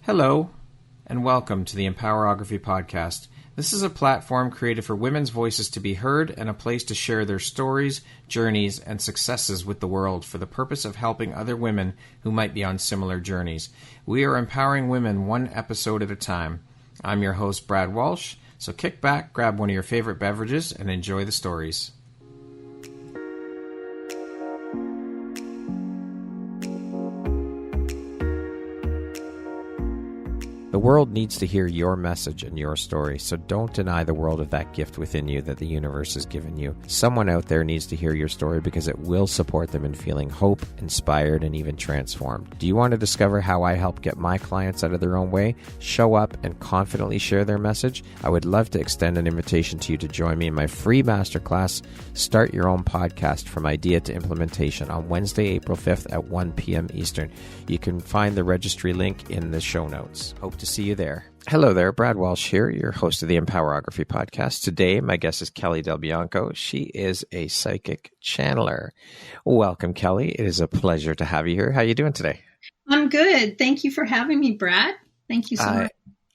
Hello, and welcome to the Empowerography Podcast. This is a platform created for women's voices to be heard and a place to share their stories, journeys, and successes with the world for the purpose of helping other women who might be on similar journeys. We are empowering women one episode at a time. I'm your host, Brad Walsh, so kick back, grab one of your favorite beverages, and enjoy the stories. The world needs to hear your message and your story, so don't deny the world of that gift within you that the universe has given you. Someone out there needs to hear your story because it will support them in feeling hope, inspired, and even transformed. Do you want to discover how I help get my clients out of their own way, show up, and confidently share their message? I would love to extend an invitation to you to join me in my free masterclass, Start Your Own Podcast from Idea to Implementation, on Wednesday, April 5th at 1 p.m. Eastern. You can find the registry link in the show notes. Hope to see you there. Hello there, Brad Walsh here, your host of the Empowerography Podcast. Today, my guest is Kelly DelBianco. She is a psychic channeler. Welcome, Kelly. It is a pleasure to have you here. How are you doing today? I'm good. Thank you for having me, Brad. Thank you so much.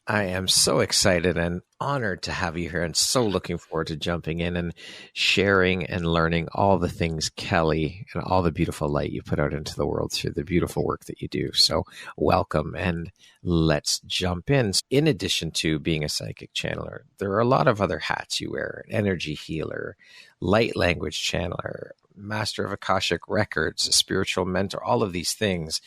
I am so excited and honored to have you here and so looking forward to jumping in and sharing and learning all the things, Kelly, and all the beautiful light you put out into the world through the beautiful work that you do. So welcome, and let's jump in. In addition to being a psychic channeler, there are a lot of other hats you wear: energy healer, light language channeler, master of akashic records, a spiritual mentor, all of these things.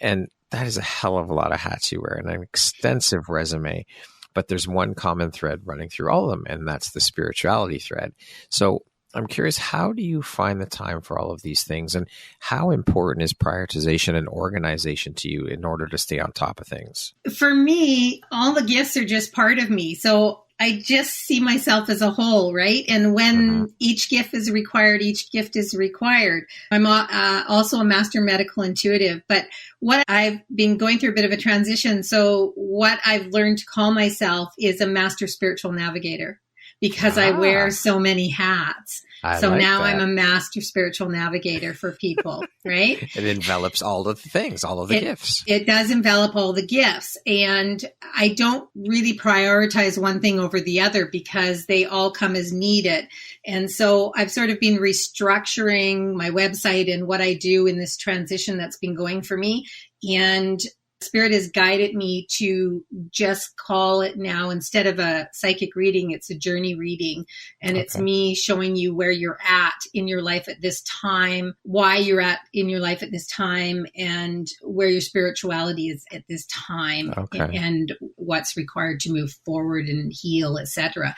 And that is a hell of a lot of hats you wear and an extensive resume. But there's one common thread running through all of them, and that's the spirituality thread. So I'm curious, how do you find the time for all of these things, and how important is prioritization and organization to you in order to stay on top of things? For me, all the gifts are just part of me. So I just see myself as a whole, right? And when each gift is required, each gift is required. I'm also a master medical intuitive, but what I've been going through a bit of a transition. So what I've learned to call myself is a master spiritual navigator, because I wear so many hats. So now I'm a master spiritual navigator for people, right? It envelops all of the things, all of the gifts. It does envelop all the gifts. And I don't really prioritize one thing over the other because they all come as needed. And so I've sort of been restructuring my website and what I do in this transition that's been going for me. And Spirit has guided me to just call it now, instead of a psychic reading, it's a journey reading. And it's me showing you where you're at in your life at this time, why you're at in your life at this time, and where your spirituality is at this time, and what's required to move forward and heal, etc.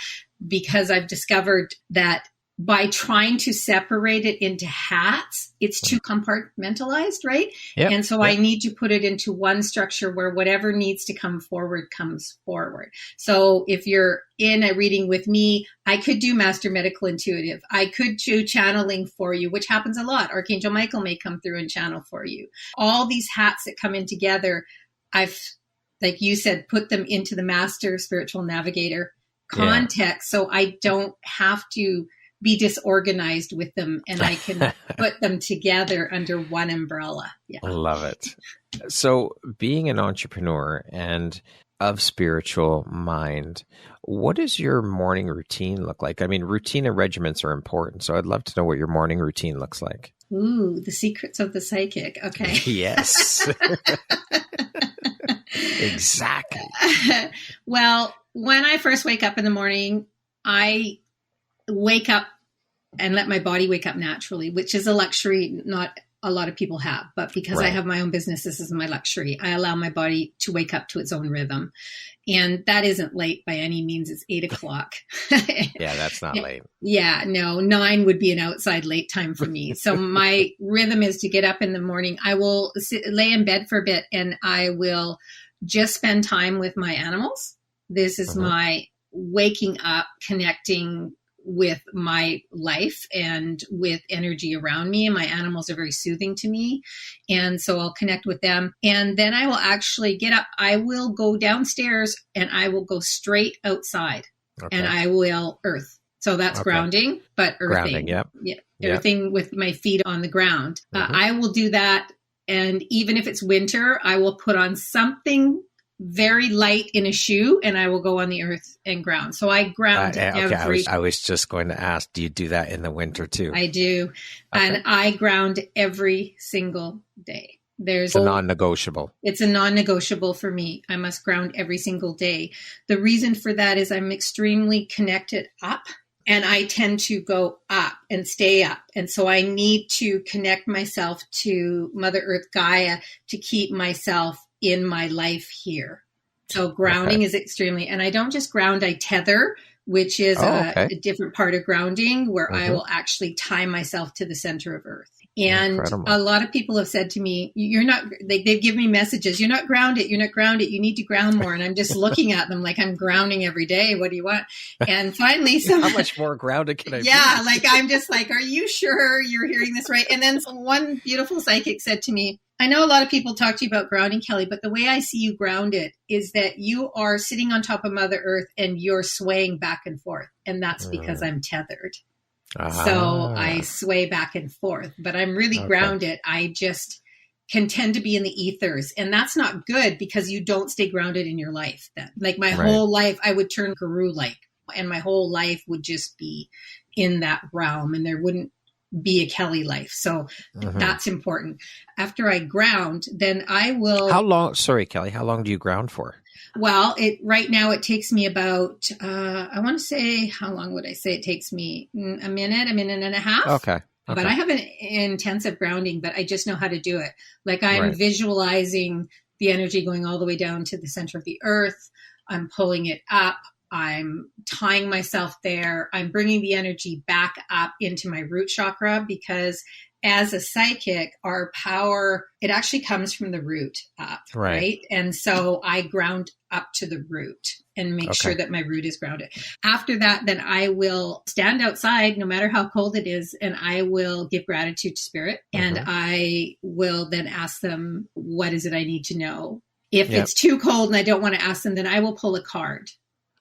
Because I've discovered that by trying to separate it into hats, it's too compartmentalized, right? Yep. And so I need to put it into one structure where whatever needs to come forward comes forward. So if you're in a reading with me, I could do master medical intuitive. I could do channeling for you, which happens a lot. Archangel Michael may come through and channel for you. All these hats that come in together, I've, like you said, put them into the master spiritual navigator context. So I don't have to be disorganized with them, and I can put them together under one umbrella. Yeah. I love it. So being an entrepreneur and of spiritual mind, what does your morning routine look like? I mean, routine and regiments are important, so I'd love to know what your morning routine looks like. Ooh, the secrets of the psychic. Okay. Yes. Exactly. Well, when I first wake up in the morning, I wake up and let my body wake up naturally, which is a luxury not a lot of people have. But because I have my own business, this is my luxury. I allow my body to wake up to its own rhythm. And that isn't late by any means. It's 8 o'clock. Yeah, that's not late. Yeah, no, 9 would be an outside late time for me. So my rhythm is to get up in the morning. I will lay in bed for a bit, and I will just spend time with my animals. This is my waking up, connecting with my life and with energy around me. And my animals are very soothing to me. And so I'll connect with them. And then I will actually get up. I will go downstairs and I will go straight outside and I will earth. So that's grounding, but earthing. Grounding, earthing with my feet on the ground. I will do that. And even if it's winter, I will put on something very light in a shoe and I will go on the earth and ground. So I ground every. I was just going to ask, do you do that in the winter too? I do. Okay. And I ground every single day. It's a non-negotiable. It's a non-negotiable for me. I must ground every single day. The reason for that is I'm extremely connected up. And I tend to go up and stay up. And so I need to connect myself to Mother Earth Gaia to keep myself in my life here. So grounding is extremely, and I don't just ground, I tether, which is a different part of grounding where I will actually tie myself to the center of Earth. And a lot of people have said to me, you're not, they've given me messages, you're not grounded, you need to ground more. And I'm just looking at them like I'm grounding every day. What do you want? And finally, how much more grounded can I be? Yeah, like I'm just like, are you sure you're hearing this right? And then one beautiful psychic said to me, I know a lot of people talk to you about grounding, Kelly, but the way I see you grounded is that you are sitting on top of Mother Earth and you're swaying back and forth. And that's because I'm tethered. So I sway back and forth, but I'm really grounded. I just can tend to be in the ethers. And that's not good because you don't stay grounded in your life then. Like my whole life, I would turn guru-like and my whole life would just be in that realm and there wouldn't be a Kelly life. So that's important. After I ground, then I will... How long do you ground for? Well, right now it takes me about, I want to say, how long would I say it takes me? A minute and a half. Okay. But I have an intensive grounding, but I just know how to do it. Like I'm visualizing the energy going all the way down to the center of the earth. I'm pulling it up. I'm tying myself there. I'm bringing the energy back up into my root chakra because as a psychic, our power, it actually comes from the root up, right? And so I ground up to the root and make sure that my root is grounded. After that, then I will stand outside, no matter how cold it is, and I will give gratitude to spirit. And I will then ask them, what is it I need to know? If it's too cold and I don't want to ask them, then I will pull a card.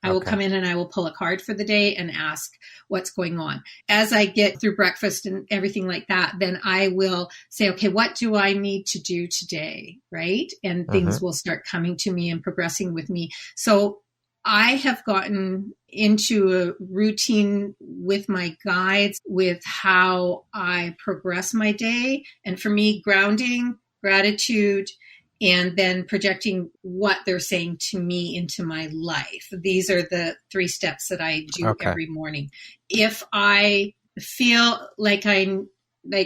I will come in and I will pull a card for the day and ask what's going on. As I get through breakfast and everything like that, then I will say, okay, what do I need to do today? Right? And things will start coming to me and progressing with me. So I have gotten into a routine with my guides with how I progress my day. And for me, grounding, gratitude, and then projecting what they're saying to me into my life. These are the 3 steps that I do every morning. If I feel like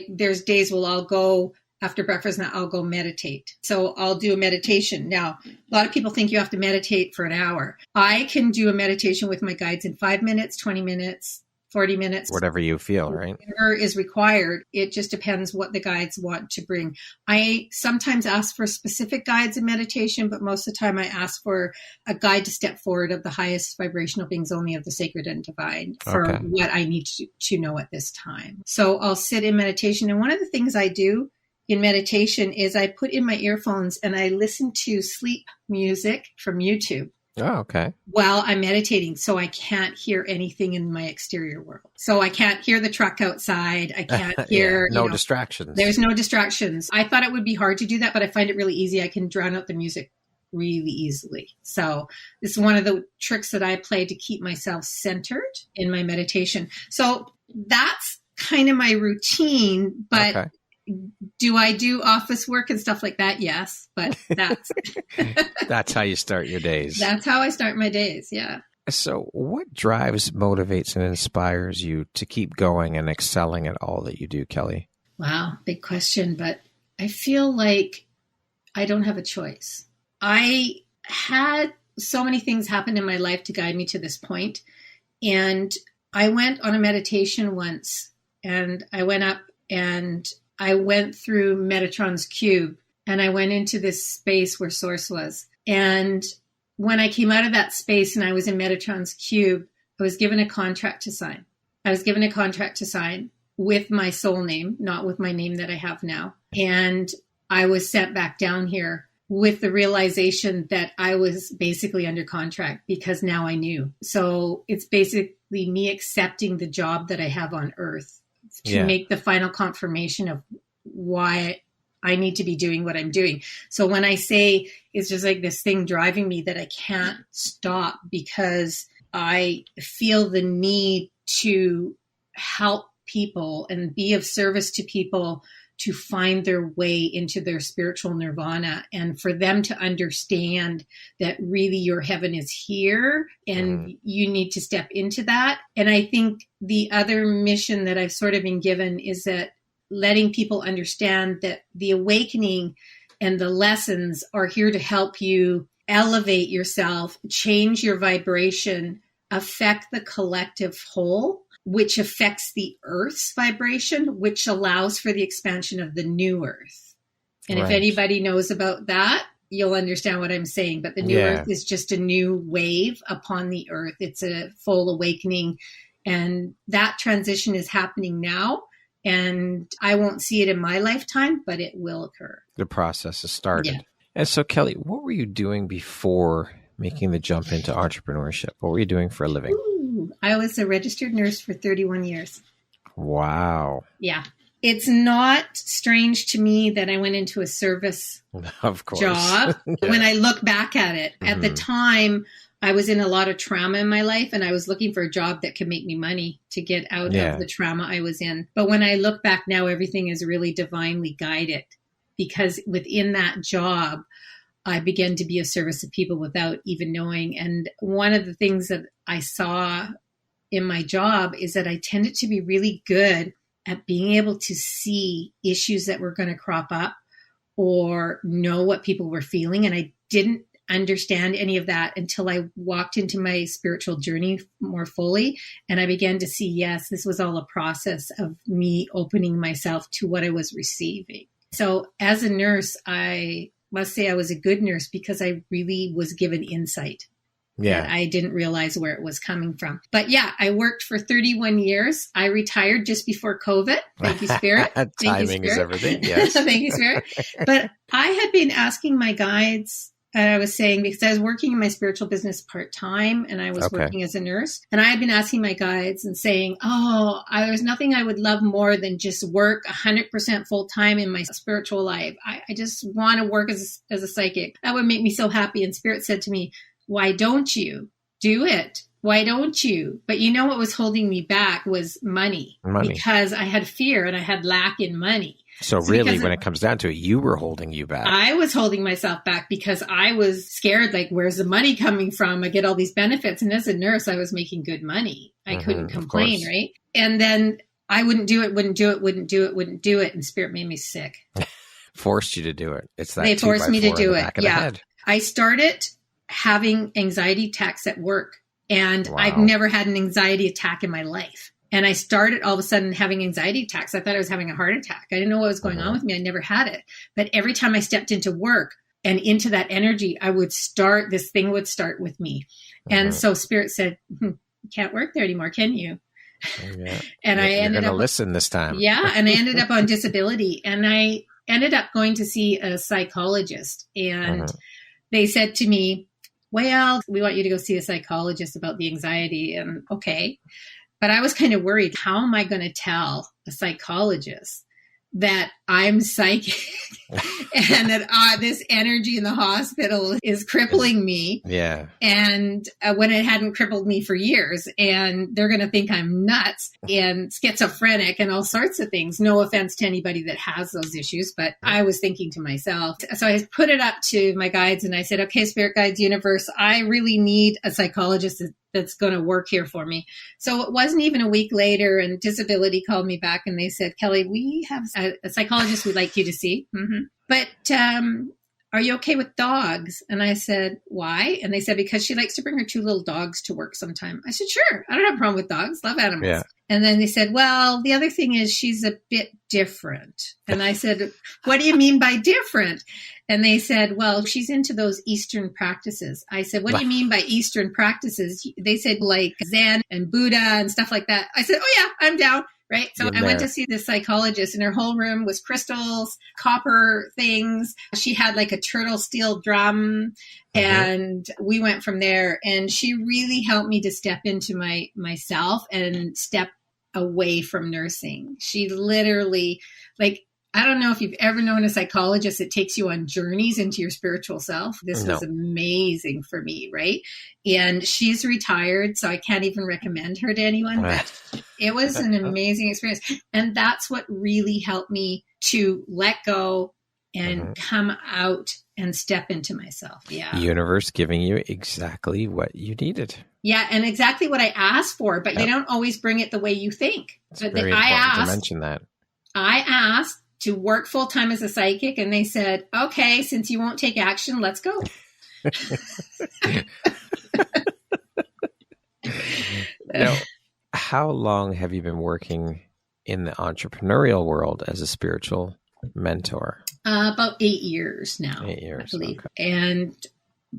there's days where I'll go after breakfast and I'll go meditate. So I'll do a meditation. Now, a lot of people think you have to meditate for an hour. I can do a meditation with my guides in 5 minutes, 20 minutes, 40 minutes. Whatever you feel, right? Whatever is required. It just depends what the guides want to bring. I sometimes ask for specific guides in meditation, but most of the time I ask for a guide to step forward of the highest vibrational beings only of the sacred and divine for what I need to know at this time. So I'll sit in meditation. And one of the things I do in meditation is I put in my earphones and I listen to sleep music from YouTube. Oh, okay. While I'm meditating, so I can't hear anything in my exterior world. So I can't hear the truck outside. I can't hear... no distractions. There's no distractions. I thought it would be hard to do that, but I find it really easy. I can drown out the music really easily. So this is one of the tricks that I play to keep myself centered in my meditation. So that's kind of my routine, but... Do I do office work and stuff like that? Yes, but that's... That's how you start your days. That's how I start my days, yeah. So what drives, motivates, and inspires you to keep going and excelling at all that you do, Kelly? Wow, big question, but I feel like I don't have a choice. I had so many things happen in my life to guide me to this point, and I went on a meditation once, and I went up and I went through Metatron's cube and I went into this space where Source was. And when I came out of that space and I was in Metatron's cube, I was given a contract to sign. I was given a contract to sign with my soul name, not with my name that I have now. And I was sent back down here with the realization that I was basically under contract because now I knew. So it's basically me accepting the job that I have on Earth to make the final confirmation of why I need to be doing what I'm doing. So when I say it's just like this thing driving me that I can't stop because I feel the need to help people and be of service to people to find their way into their spiritual nirvana, and for them to understand that really your heaven is here and you need to step into that. And I think the other mission that I've sort of been given is that letting people understand that the awakening and the lessons are here to help you elevate yourself, change your vibration, affect the collective whole, which affects the Earth's vibration, which allows for the expansion of the new Earth. And if anybody knows about that, you'll understand what I'm saying. But the new Earth is just a new wave upon the Earth. It's a full awakening. And that transition is happening now. And I won't see it in my lifetime, but it will occur. The process has started. Yeah. And so, Kelly, what were you doing before making the jump into entrepreneurship? What were you doing for a living? Ooh, I was a registered nurse for 31 years. Wow. Yeah. It's not strange to me that I went into a service of course. job. When I look back at it, at the time, I was in a lot of trauma in my life, and I was looking for a job that could make me money to get out of the trauma I was in. But when I look back now, everything is really divinely guided, because within that job, I began to be of service to people without even knowing. And one of the things that I saw in my job is that I tended to be really good at being able to see issues that were going to crop up or know what people were feeling. And I didn't understand any of that until I walked into my spiritual journey more fully. And I began to see, yes, this was all a process of me opening myself to what I was receiving. So as a nurse, I must say I was a good nurse because I really was given insight. Yeah. I didn't realize where it was coming from. But yeah, I worked for 31 years. I retired just before COVID. Thank you, Spirit. Timing is everything. Yes. Thank you, Spirit. But I had been asking my guides, I was saying, because I was working in my spiritual business part-time and I was working as a nurse. And I had been asking my guides and saying, there's nothing I would love more than just work 100% full-time in my spiritual life. I just want to work as a psychic. That would make me so happy. And Spirit said to me, why don't you do it? Why don't you? But you know what was holding me back was money. Because I had fear and I had lack in money. So really, when it comes down to it, you were holding you back. I was holding myself back because I was scared, like, where's the money coming from? I get all these benefits. And as a nurse, I was making good money. I couldn't complain, right? And then I wouldn't do it. And Spirit made me sick. Forced you to do it. It's that they forced me to do it. Yeah. I started having anxiety attacks at work. And I've never had an anxiety attack in my life. And I started all of a sudden having anxiety attacks. I thought I was having a heart attack. I didn't know what was going on with me. I never had it. But every time I stepped into work and into that energy, this thing would start with me. And so Spirit said, you can't work there anymore, can you? Yeah. And I ended up listen this time. Yeah. And I ended up on disability, and I ended up going to see a psychologist, and they said to me, well, we want you to go see a psychologist about the anxiety. And okay. But I was kind of worried, how am I going to tell a psychologist that I'm psychic and that this energy in the hospital is crippling me? Yeah. And when it hadn't crippled me for years, and they're going to think I'm nuts and schizophrenic and all sorts of things. No offense to anybody that has those issues, but I was thinking to myself. So I put it up to my guides and I said, okay, Spirit Guides, Universe, I really need a psychologist that's going to work here for me. So it wasn't even a week later, and disability called me back and they said, Kelly, we have a psychologist we'd like you to see. But are you okay with dogs? And I said, why? And they said, because she likes to bring her 2 little dogs to work sometime. I said, sure. I don't have a problem with dogs. Love animals. Yeah. And then they said, well, the other thing is she's a bit different. And I said, what do you mean by different? And they said, well, she's into those Eastern practices. I said, what do you mean by Eastern practices? They said like Zen and Buddha and stuff like that. I said, oh yeah, I'm down. Right. So I went to see this psychologist, and her whole room was crystals, copper things. She had like a turtle steel drum, and we went from there. And she really helped me to step into myself and step away from nursing. She literally, like, I don't know if you've ever known a psychologist that takes you on journeys into your spiritual self. This No. was amazing for me, right? And she's retired, so I can't even recommend her to anyone, but it was an amazing experience. And that's what really helped me to let go and come out and step into myself. Yeah. Universe giving you exactly what you needed. Yeah, and exactly what I asked for, but they don't always bring it the way you think. It's very important to mention that. I asked to work full time as a psychic, and they said, okay, since you won't take action, let's go. Now, how long have you been working in the entrepreneurial world as a spiritual mentor? About 8 years now. 8 years, I believe. okay.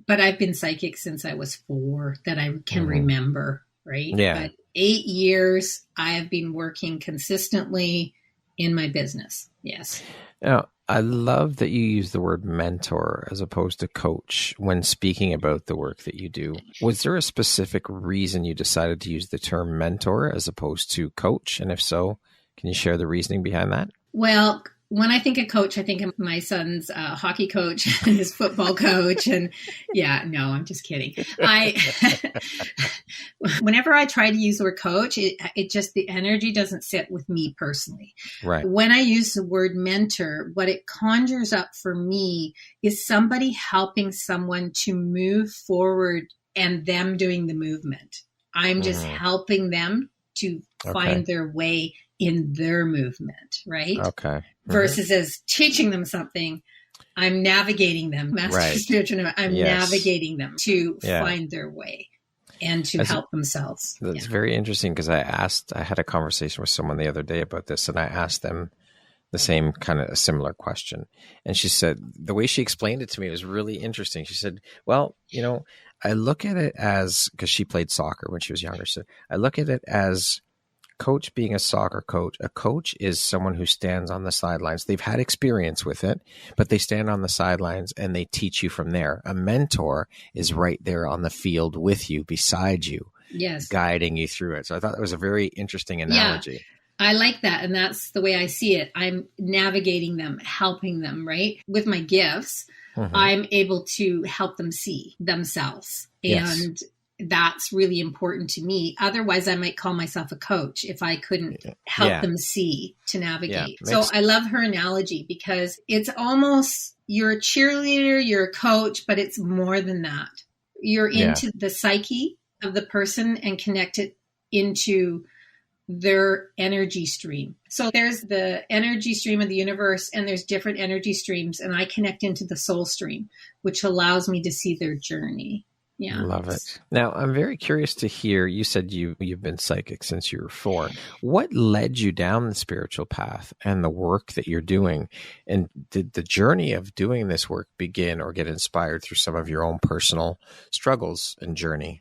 But I've been psychic since I was 4 that I can remember, right? Yeah. But 8 years I have been working consistently in my business. Yes. Now, I love that you use the word mentor as opposed to coach when speaking about the work that you do. Was there a specific reason you decided to use the term mentor as opposed to coach? And if so, can you share the reasoning behind that? Well, when I think of coach, I think of my son's hockey coach and his football coach. And yeah, no, I'm just kidding. Whenever I try to use the word coach, it just, the energy doesn't sit with me personally. Right. When I use the word mentor, what it conjures up for me is somebody helping someone to move forward and them doing the movement. I'm just helping them to find their way in their movement, right? Okay. Versus as teaching them something, I'm navigating them. Master spiritual, I'm navigating them to find their way and to help themselves. That's very interesting because I had a conversation with someone the other day about this, and I asked them the same kind of a similar question. And she said, the way she explained it to me was really interesting. She said, well, I look at it as, because she played soccer when she was younger, so I look at it as coach being a soccer coach. A coach is someone who stands on the sidelines. They've had experience with it, but they stand on the sidelines and they teach you from there. A mentor is right there on the field with you, beside you, guiding you through it. So I thought that was a very interesting analogy. Yeah, I like that. And that's the way I see it. I'm navigating them, helping them, right? With my gifts, I'm able to help them see themselves. And that's really important to me. Otherwise, I might call myself a coach if I couldn't help them see to navigate. So I love her analogy because it's almost, you're a cheerleader, you're a coach, but it's more than that. You're into the psyche of the person and connect it into their energy stream. So there's the energy stream of the universe and there's different energy streams, and I connect into the soul stream, which allows me to see their journey. Yeah. Love it. Now, I'm very curious to hear, you said you've been psychic since you were 4. What led you down the spiritual path and the work that you're doing? And did the journey of doing this work begin or get inspired through some of your own personal struggles and journey?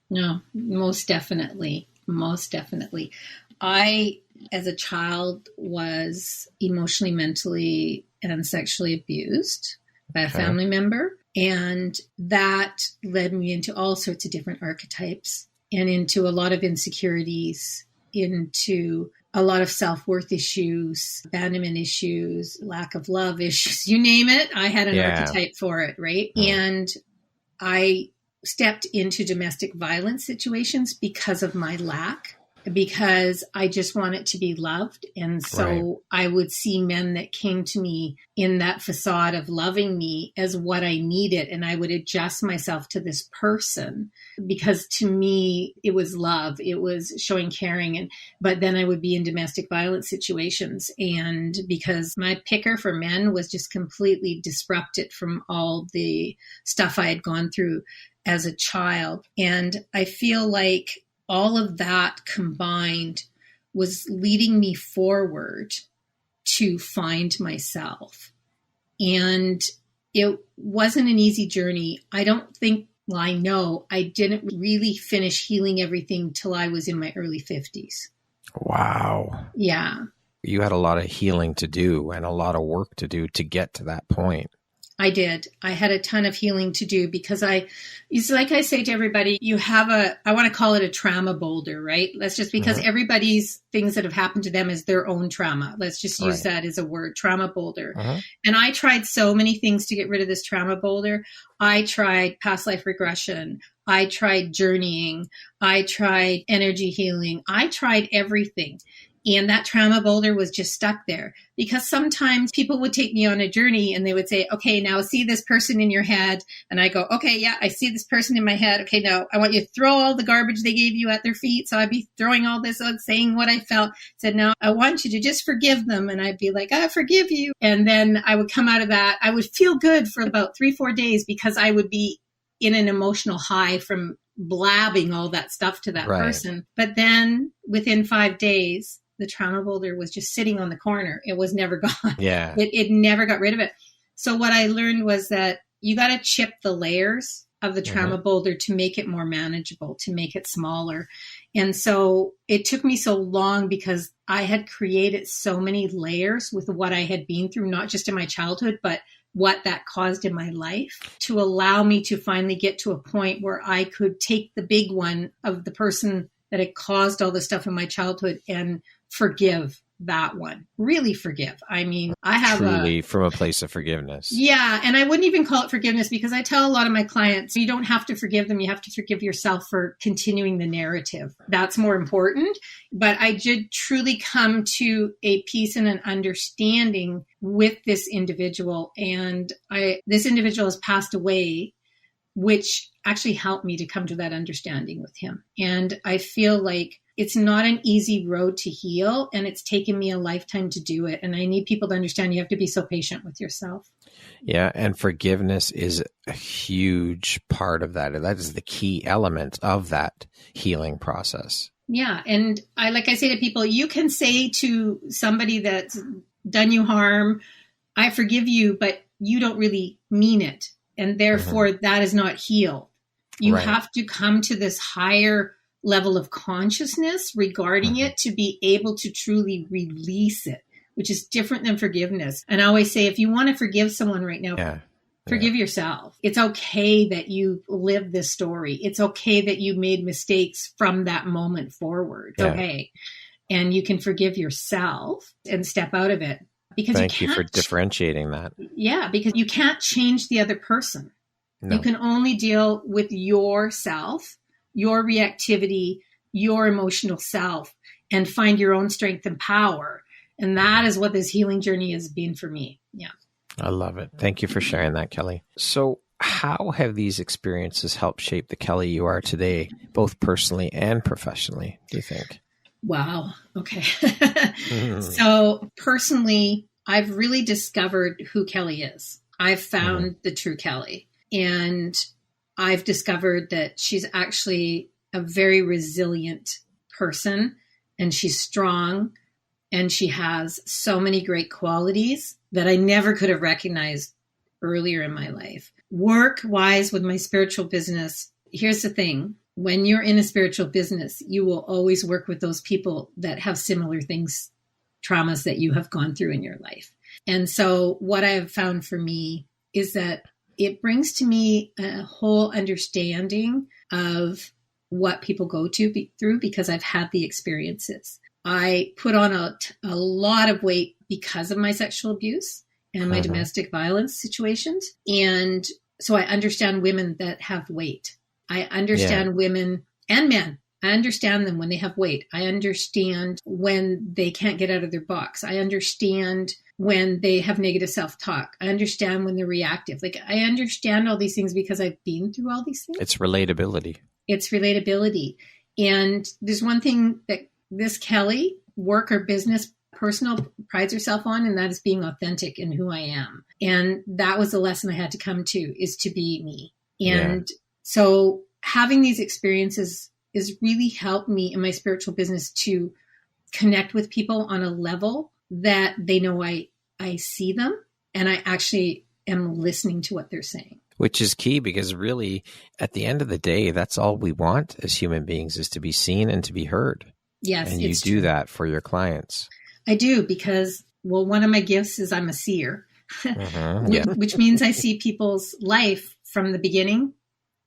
No, most definitely. Most definitely. I, as a child, was emotionally, mentally, and sexually abused by a family member. And that led me into all sorts of different archetypes and into a lot of insecurities, into a lot of self-worth issues, abandonment issues, lack of love issues, you name it. I had an archetype for it, right? And I stepped into domestic violence situations because of my lack, because I just wanted to be loved. And so I would see men that came to me in that facade of loving me as what I needed. And I would adjust myself to this person because to me, it was love. It was showing caring. But then I would be in domestic violence situations. And because my picker for men was just completely disrupted from all the stuff I had gone through as a child. And I feel like all of that combined was leading me forward to find myself. And it wasn't an easy journey. I don't think, well, I know I didn't really finish healing everything till I was in my early 50s. Wow. Yeah. You had a lot of healing to do and a lot of work to do to get to that point. I did. I had a ton of healing to do because it's like I say to everybody, you have I want to call it a trauma boulder, right? That's just because everybody's things that have happened to them is their own trauma. Let's just use that as a word, trauma boulder. And I tried so many things to get rid of this trauma boulder. I tried past life regression. I tried journeying. I tried energy healing. I tried everything. And that trauma boulder was just stuck there because sometimes people would take me on a journey and they would say, okay, now see this person in your head. And I go, okay, yeah, I see this person in my head. Okay, now I want you to throw all the garbage they gave you at their feet. So I'd be throwing all this out, saying what I felt. Said, now I want you to just forgive them. And I'd be like, I forgive you. And then I would come out of that. I would feel good for about 3-4 days because I would be in an emotional high from blabbing all that stuff to that person. But then within 5 days, the trauma boulder was just sitting on the corner. It was never gone. Yeah. It never got rid of it. So what I learned was that you got to chip the layers of the trauma boulder to make it more manageable, to make it smaller. And so it took me so long because I had created so many layers with what I had been through, not just in my childhood, but what that caused in my life to allow me to finally get to a point where I could take the big one of the person that had caused all the stuff in my childhood and forgive that one. Really forgive. I mean, I have truly from a place of forgiveness. Yeah. And I wouldn't even call it forgiveness because I tell a lot of my clients, you don't have to forgive them. You have to forgive yourself for continuing the narrative. That's more important. But I did truly come to a peace and an understanding with this individual. And this individual has passed away, which actually helped me to come to that understanding with him. And I feel like it's not an easy road to heal, and it's taken me a lifetime to do it. And I need people to understand you have to be so patient with yourself. Yeah, and forgiveness is a huge part of that. That is the key element of that healing process. Yeah, and like I say to people, you can say to somebody that's done you harm, I forgive you, but you don't really mean it. And therefore, that is not healed. You have to come to this higher level of consciousness regarding it to be able to truly release it, which is different than forgiveness. And I always say, if you want to forgive someone right now, forgive yourself. It's okay that you lived this story. It's okay that you made mistakes from that moment forward. It's okay. And you can forgive yourself and step out of it. Because Thank you for differentiating that. Yeah, because you can't change the other person. No. You can only deal with yourself, your reactivity, your emotional self, and find your own strength and power. And that is what this healing journey has been for me. Yeah. I love it. Thank you for sharing that, Kelly. So how have these experiences helped shape the Kelly you are today, both personally and professionally, do you think? Wow. Okay. So personally, I've really discovered who Kelly is. I've found the true Kelly. And I've discovered that she's actually a very resilient person, and she's strong, and she has so many great qualities that I never could have recognized earlier in my life. Work-wise with my spiritual business, here's the thing. When you're in a spiritual business, you will always work with those people that have similar things, traumas that you have gone through in your life. And so what I have found for me is that it brings to me a whole understanding of what people go through because I've had the experiences. I put on a lot of weight because of my sexual abuse and my domestic violence situations. And so I understand women that have weight. I understand women and men. I understand them when they have weight. I understand when they can't get out of their box. I understand when they have negative self-talk. I understand when they're reactive. Like, I understand all these things because I've been through all these things. It's relatability. It's relatability. And there's one thing that this Kelly, work or business, personal, prides herself on, and that is being authentic in who I am. And that was the lesson I had to come to, is to be me. And so having these experiences has really helped me in my spiritual business to connect with people on a level that they know I see them, and I actually am listening to what they're saying. Which is key, because really, at the end of the day, that's all we want as human beings, is to be seen and to be heard. Yes. And you do that for your clients. I do, because, well, one of my gifts is I'm a seer. Yeah. which means I see people's life from the beginning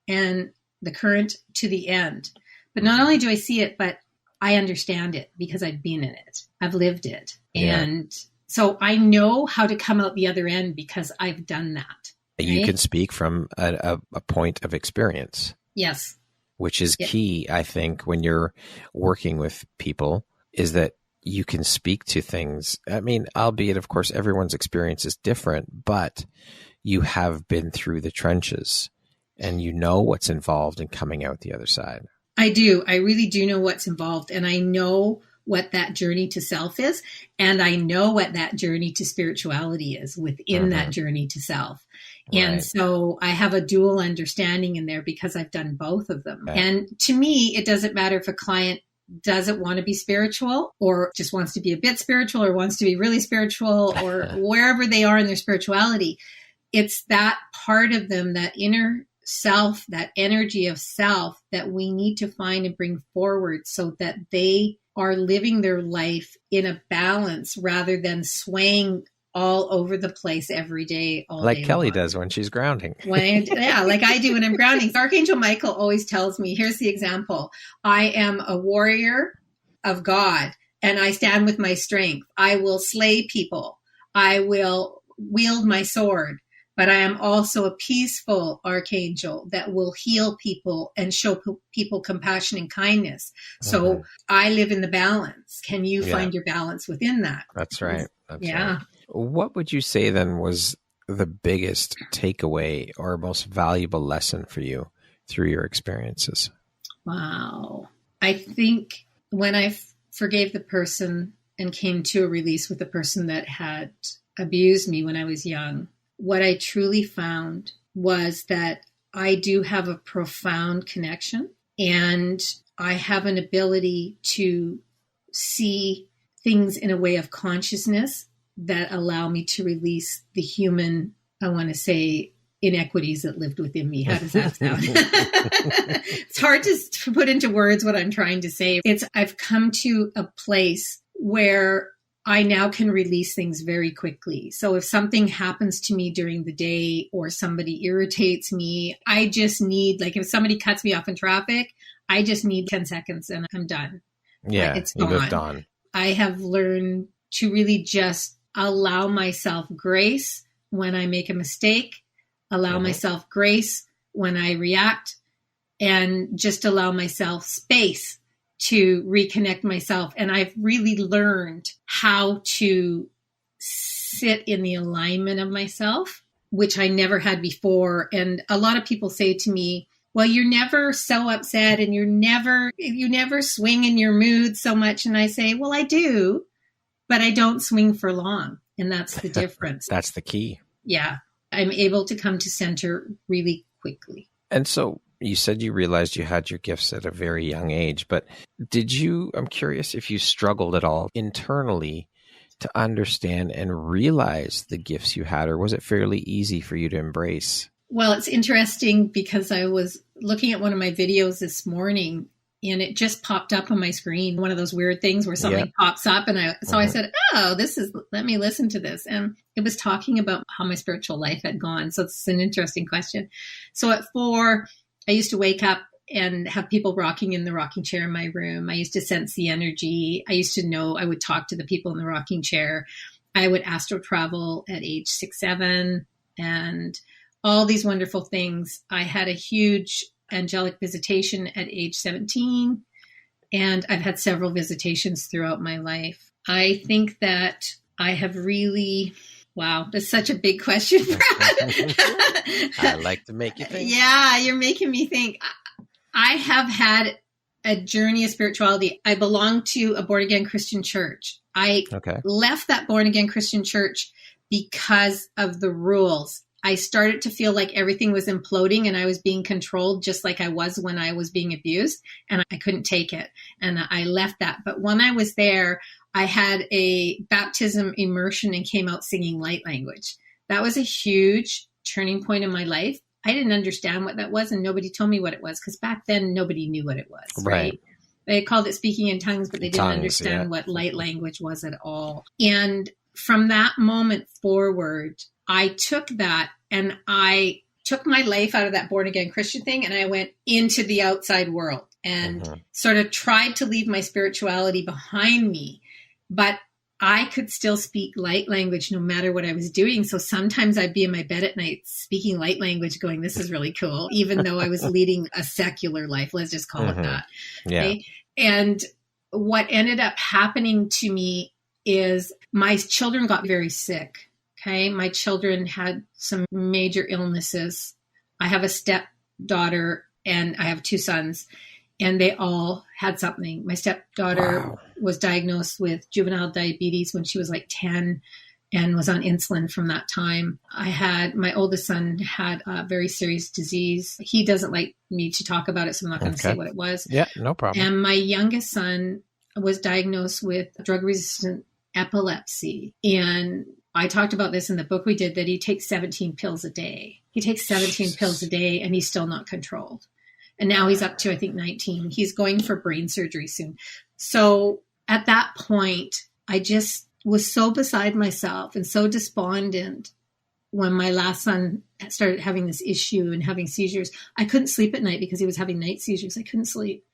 and the current to the end. But not only do I see it, but I understand it because I've been in it. I've lived it. Yeah. And so I know how to come out the other end because I've done that. You right? can speak from a point of experience. Yes. Which is key, I think, when you're working with people, is that you can speak to things. I mean, albeit, of course, everyone's experience is different, but you have been through the trenches and you know what's involved in coming out the other side. I do. I really do know what's involved. And I know what that journey to self is. And I know what that journey to spirituality is within that journey to self. And so I have a dual understanding in there because I've done both of them. Right. And to me, it doesn't matter if a client doesn't want to be spiritual or just wants to be a bit spiritual or wants to be really spiritual or wherever they are in their spirituality. It's that part of them, that inner self, that energy of self that we need to find and bring forward so that they are living their life in a balance rather than swaying all over the place every day. Like Kelly does when she's grounding. Like I do when I'm grounding. So Archangel Michael always tells me, here's the example. I am a warrior of God and I stand with my strength. I will slay people. I will wield my sword. But I am also a peaceful archangel that will heal people and show people compassion and kindness. So I live in the balance. Can you find your balance within that? That's right. That's yeah. Right. What would you say then was the biggest takeaway or most valuable lesson for you through your experiences? Wow. I think when I forgave the person and came to a release with the person that had abused me when I was young, what I truly found was that I do have a profound connection and I have an ability to see things in a way of consciousness that allow me to release the human, I want to say, inequities that lived within me. How does that sound? It's hard to put into words what I'm trying to say. I've come to a place where I now can release things very quickly. So if something happens to me during the day or somebody irritates me, I just need, like if somebody cuts me off in traffic, I just need 10 seconds and I'm done. Yeah, it's you moved on. I have learned to really just allow myself grace when I make a mistake, allow myself grace when I react, and just allow myself space to reconnect myself. And I've really learned how to sit in the alignment of myself, which I never had before. And a lot of people say to me, well, you're never so upset and you never swing in your mood so much. And I say, well, I do, but I don't swing for long. And that's the difference. That's the key. Yeah. I'm able to come to center really quickly. And so you said you realized you had your gifts at a very young age, but I'm curious if you struggled at all internally to understand and realize the gifts you had, or was it fairly easy for you to embrace? Well, it's interesting because I was looking at one of my videos this morning and it just popped up on my screen. One of those weird things where something pops up. And I said, let me listen to this. And it was talking about how my spiritual life had gone. So it's an interesting question. So at 4, I used to wake up and have people rocking in the rocking chair in my room. I used to sense the energy. I used to know I would talk to the people in the rocking chair. I would astral travel at age 6, 7, and all these wonderful things. I had a huge angelic visitation at age 17, and I've had several visitations throughout my life. I think that I have really... Wow, that's such a big question. I like to make you think. Yeah, you're making me think. I have had a journey of spirituality. I belong to a born-again Christian church. I left that born-again Christian church because of the rules. I started to feel like everything was imploding and I was being controlled just like I was when I was being abused, and I couldn't take it. And I left that. But when I was there, I had a baptism immersion and came out singing light language. That was a huge turning point in my life. I didn't understand what that was, and nobody told me what it was, because back then nobody knew what it was, right? They called it speaking in tongues, but they didn't understand what light language was at all. And from that moment forward, I took that and I took my life out of that born again Christian thing, and I went into the outside world and sort of tried to leave my spirituality behind me, but I could still speak light language no matter what I was doing. So sometimes I'd be in my bed at night speaking light language going, this is really cool, even though I was leading a secular life. Let's just call it that. Yeah. Okay? And what ended up happening to me is my children got very sick. Okay. My children had some major illnesses. I have a stepdaughter and I have 2 sons, and they all had something. My stepdaughter was diagnosed with juvenile diabetes when she was like 10 and was on insulin from that time. My oldest son had a very serious disease. He doesn't like me to talk about it, so I'm not going to say what it was. Yeah, no problem. And my youngest son was diagnosed with drug-resistant epilepsy. And I talked about this in the book we did, that he takes 17 pills a day. He takes 17 pills a day and he's still not controlled. And now he's up to, I think, 19. He's going for brain surgery soon. So at that point, I just was so beside myself and so despondent when my last son started having this issue and having seizures. I couldn't sleep at night because he was having night seizures. I couldn't sleep.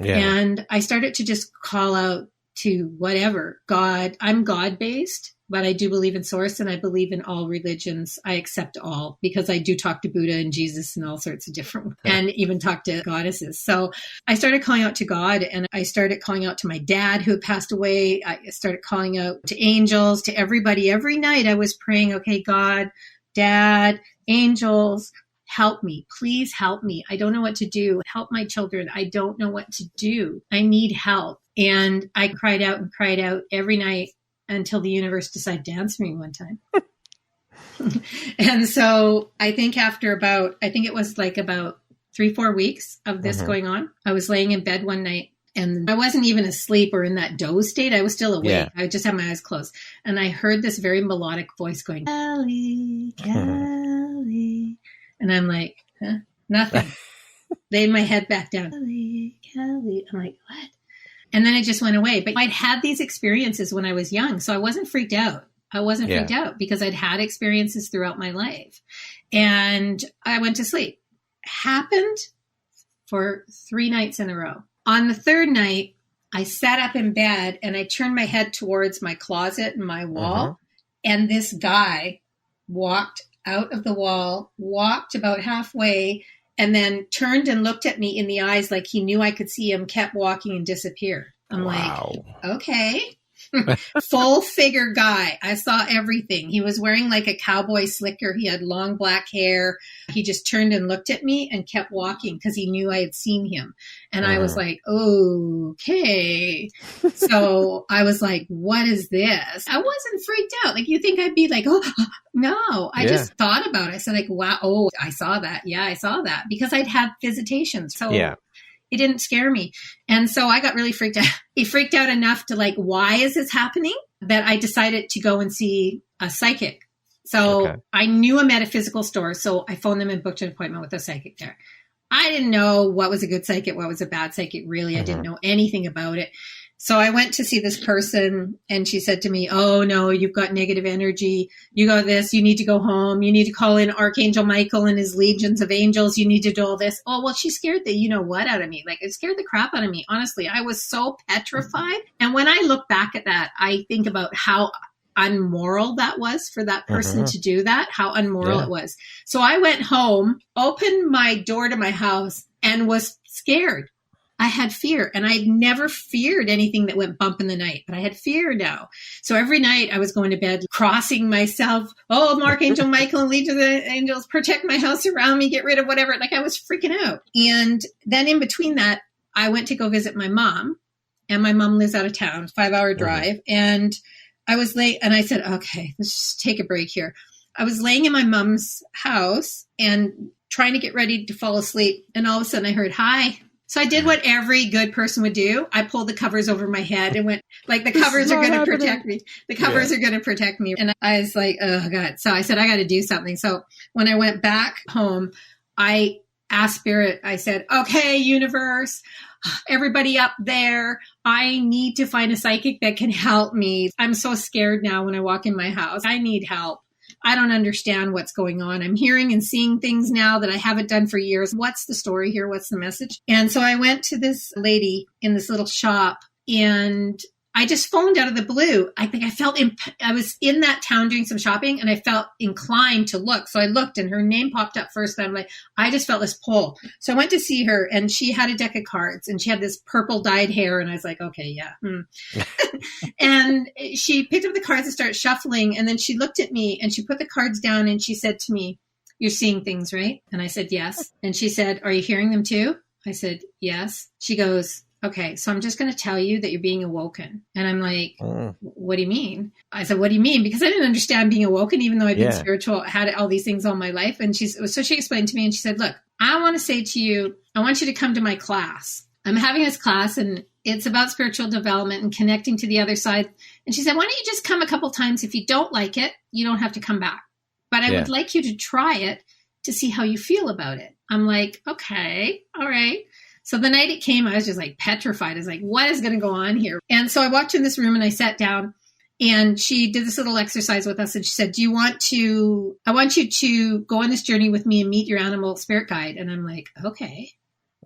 Yeah. And I started to just call out to whatever, God. I'm God-based, but I do believe in source, and I believe in all religions. I accept all, because I do talk to Buddha and Jesus and all sorts of different, and even talk to goddesses. So I started calling out to God, and I started calling out to my dad who had passed away. I started calling out to angels, to everybody. Every night I was praying, okay, God, Dad, angels, help me. Please help me. I don't know what to do. Help my children. I don't know what to do. I need help. And I cried out every night until the universe decided to answer me one time. And so I think it was like about 3-4 weeks of this going on, I was laying in bed one night, and I wasn't even asleep or in that doze state. I was still awake. Yeah. I just had my eyes closed. And I heard this very melodic voice going, Kelly, Kelly. And I'm like, huh? Nothing. Laid my head back down. Kelly, Kelly. I'm like, what? And then it just went away. But I'd had these experiences when I was young, so I wasn't freaked out. I wasn't freaked out because I'd had experiences throughout my life. And I went to sleep. Happened for 3 nights in a row. On the 3rd night, I sat up in bed and I turned my head towards my closet and my wall. And this guy walked out of the wall, walked about halfway, and then turned and looked at me in the eyes like he knew I could see him, kept walking and disappeared. I'm like, okay. Full figure guy. I saw everything. He was wearing like a cowboy slicker. He had long black hair. He just turned and looked at me and kept walking because he knew I had seen him. And I was like, okay. So I was like, what is this? I wasn't freaked out. Like, you think I'd be like, oh, no. I just thought about it. I said like, wow, oh, I saw that. Yeah, I saw that, because I'd had visitations. So it didn't scare me. And so I got really freaked out. He freaked out enough to like, why is this happening? That I decided to go and see a psychic. So I knew a metaphysical store. So I phoned them and booked an appointment with a psychic there. I didn't know what was a good psychic, what was a bad psychic. Really, I didn't know anything about it. So I went to see this person, and she said to me, oh no, you've got negative energy. You got this, you need to go home. You need to call in Archangel Michael and his legions of angels. You need to do all this. Oh, well, she scared the you-know-what out of me. Like, it scared the crap out of me. Honestly, I was so petrified. And when I look back at that, I think about how unmoral that was for that person to do that, how unmoral it was. So I went home, opened my door to my house, and was scared. I had fear, and I'd never feared anything that went bump in the night, but I had fear now. So every night I was going to bed, crossing myself. Oh, Archangel Michael and Legion of the Angels, protect my house around me, get rid of whatever. Like, I was freaking out. And then in between that, I went to go visit my mom, and my mom lives out of town, 5-hour drive. And I was late, and I said, okay, let's just take a break here. I was laying in my mom's house and trying to get ready to fall asleep. And all of a sudden I heard, hi. So I did what every good person would do. I pulled the covers over my head and went, like, the covers are going to protect me. The covers are going to protect me. And I was like, oh, God. So I said, I got to do something. So when I went back home, I asked Spirit, I said, okay, universe, everybody up there, I need to find a psychic that can help me. I'm so scared now when I walk in my house. I need help. I don't understand what's going on. I'm hearing and seeing things now that I haven't done for years. What's the story here? What's the message? And so I went to this lady in this little shop, and I just phoned out of the blue. I think I was in that town doing some shopping, and I felt inclined to look. So I looked, and her name popped up first. And I'm like, I just felt this pull. So I went to see her, and she had a deck of cards, and she had this purple dyed hair. And I was like, okay, yeah. And she picked up the cards and started shuffling. And then she looked at me, and she put the cards down, and she said to me, "You're seeing things, right?" And I said, yes. And she said, "Are you hearing them too?" I said, yes. She goes, "Okay, so I'm just going to tell you that you're being awoken." And I'm like, what do you mean? I said, what do you mean? Because I didn't understand being awoken, even though I've been spiritual, had all these things all my life. And so she explained to me, and she said, "Look, I want to say to you, I want you to come to my class. I'm having this class, and it's about spiritual development and connecting to the other side." And she said, "Why don't you just come a couple times? If you don't like it, you don't have to come back. But I would like you to try it to see how you feel about it." I'm like, okay, all right. So the night it came, I was just like petrified. I was like, what is going to go on here? And so I walked in this room, and I sat down, and she did this little exercise with us. And she said, I want you to go on this journey with me and meet your animal spirit guide. And I'm like, okay.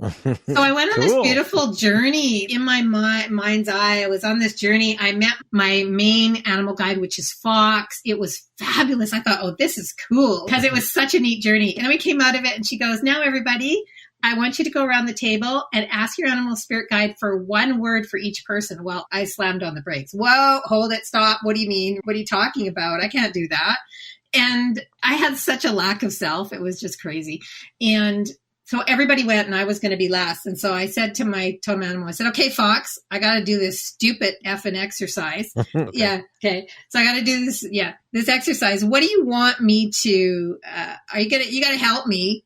So I went on this beautiful journey in my mind's eye. I was on this journey. I met my main animal guide, which is Fox. It was fabulous. I thought, oh, this is cool, because it was such a neat journey. And then we came out of it, and she goes, "Now, everybody, I want you to go around the table and ask your animal spirit guide for one word for each person." Well, I slammed on the brakes. Whoa, hold it, stop. What do you mean? What are you talking about? I can't do that. And I had such a lack of self. It was just crazy. And so everybody went, and I was going to be last. And so I said to my totem animal, I said, "Okay, Fox, I got to do this stupid effing exercise." Okay. Yeah. Okay. So I got to do this. Yeah. This exercise. What do you want me to, you got to help me,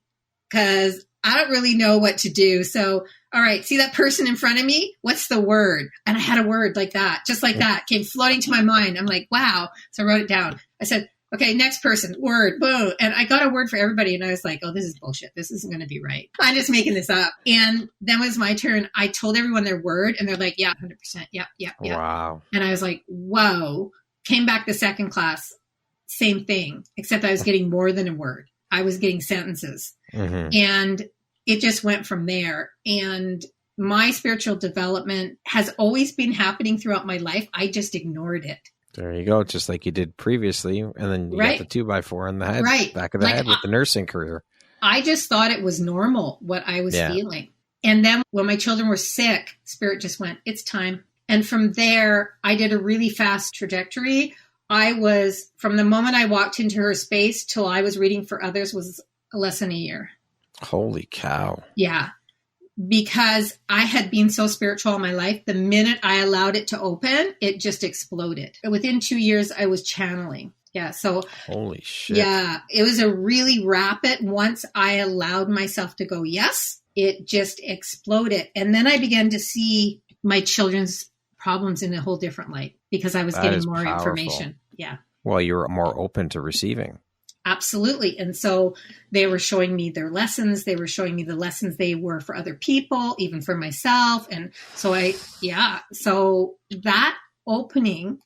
because I don't really know what to do. So, all right, see that person in front of me? What's the word? And I had a word like that, just like that, came floating to my mind. I'm like, wow. So I wrote it down. I said, okay, next person, word, boom. And I got a word for everybody. And I was like, oh, this is bullshit. This isn't going to be right. I'm just making this up. And then it was my turn. I told everyone their word, and they're like, yeah, 100%. Yeah. Wow. And I was like, whoa. Came back the second class, same thing, except I was getting more than a word. I was getting sentences. Mm-hmm. And it just went from there. And my spiritual development has always been happening throughout my life. I just ignored it. There you go. Just like you did previously. And then you got the 2x4 in the head, back of the head with the nursing career. I just thought it was normal what I was feeling. And then when my children were sick, Spirit just went, it's time. And from there, I did a really fast trajectory. I was, from the moment I walked into her space till I was reading for others, was less than a year. Holy cow. Yeah. Because I had been so spiritual all my life, the minute I allowed it to open, it just exploded. Within 2 years, I was channeling. Yeah. So holy shit. Yeah. It was a really rapid, once I allowed myself to go, yes, it just exploded. And then I began to see my children's problems in a whole different light, because I was getting more information. Yeah. Well, you were more open to receiving. Absolutely. And so they were showing me their lessons. They were showing me the lessons they were for other people, even for myself. And so so that opening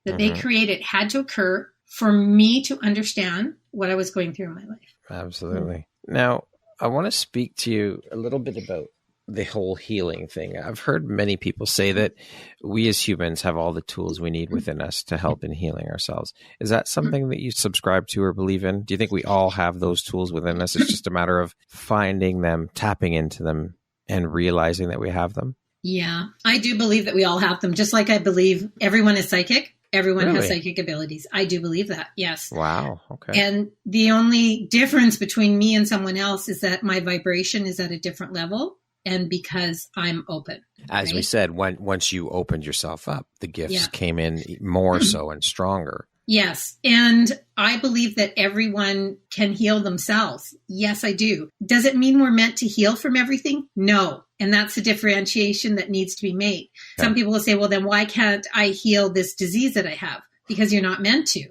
that they created had to occur for me to understand what I was going through in my life. Absolutely. Now, I want to speak to you a little bit about the whole healing thing. I've heard many people say that we as humans have all the tools we need within us to help in healing ourselves. Is that something that you subscribe to or believe in? Do you think we all have those tools within us? It's just a matter of finding them, tapping into them, and realizing that we have them? Yeah, I do believe that we all have them. Just like I believe everyone is psychic. Everyone has psychic abilities. I do believe that. Yes. Wow. Okay. And the only difference between me and someone else is that my vibration is at a different level. And because I'm open. As we said, once you opened yourself up, the gifts came in more so and stronger. Yes. And I believe that everyone can heal themselves. Yes, I do. Does it mean we're meant to heal from everything? No. And that's the differentiation that needs to be made. Okay. Some people will say, well, then why can't I heal this disease that I have? Because you're not meant to.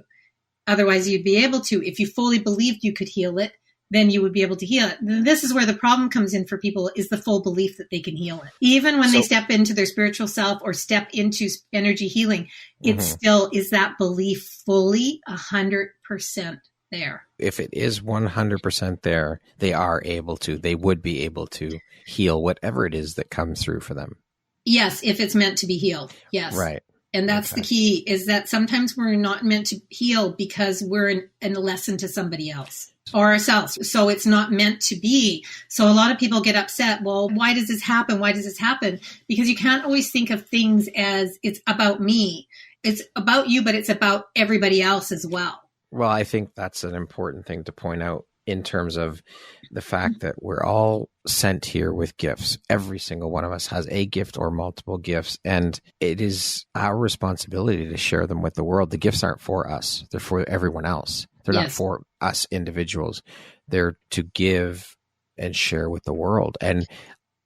Otherwise, you'd be able to. If you fully believed you could heal it, then you would be able to heal it. This is where the problem comes in for people, is the full belief that they can heal it. Even when they step into their spiritual self or step into energy healing, it still is that belief fully 100% there. If it is 100% there, they would be able to heal whatever it is that comes through for them. Yes, if it's meant to be healed. Yes. Right. And that's the key, is that sometimes we're not meant to heal because we're in a lesson to somebody else or ourselves. So it's not meant to be. So a lot of people get upset. Well, why does this happen? Why does this happen? Because you can't always think of things as it's about me. It's about you, but it's about everybody else as well. Well, I think that's an important thing to point out in terms of the fact that we're all sent here with gifts. Every single one of us has a gift or multiple gifts, and it is our responsibility to share them with the world. The gifts aren't for us. They're for everyone else. They're not for us individuals. They're to give and share with the world. And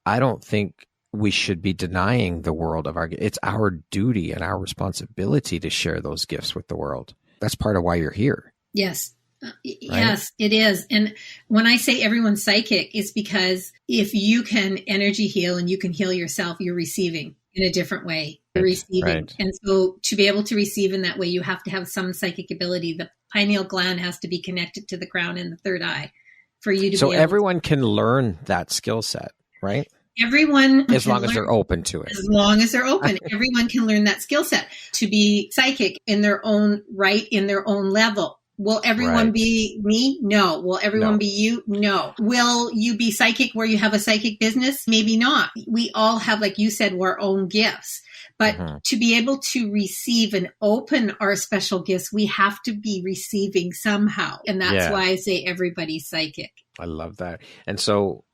I don't think we should be denying the world of our gifts. It's our duty and our responsibility to share those gifts with the world. That's part of why you're here. Yes. Yes, it is. And when I say everyone's psychic, it's because if you can energy heal and you can heal yourself, you're receiving in a different way. You're receiving. Right. And so to be able to receive in that way, you have to have some psychic ability. The pineal gland has to be connected to the crown and the third eye for you to be able everyone can learn that skill set, right? Everyone, as long as they're open to it. As long as they're open, everyone can learn that skill set to be psychic in their own right, in their own level. Will everyone be me? No. Will everyone be you? No. Will you be psychic where you have a psychic business? Maybe not. We all have, like you said, our own gifts. But to be able to receive and open our special gifts, we have to be receiving somehow. And that's why I say everybody's psychic. I love that. And so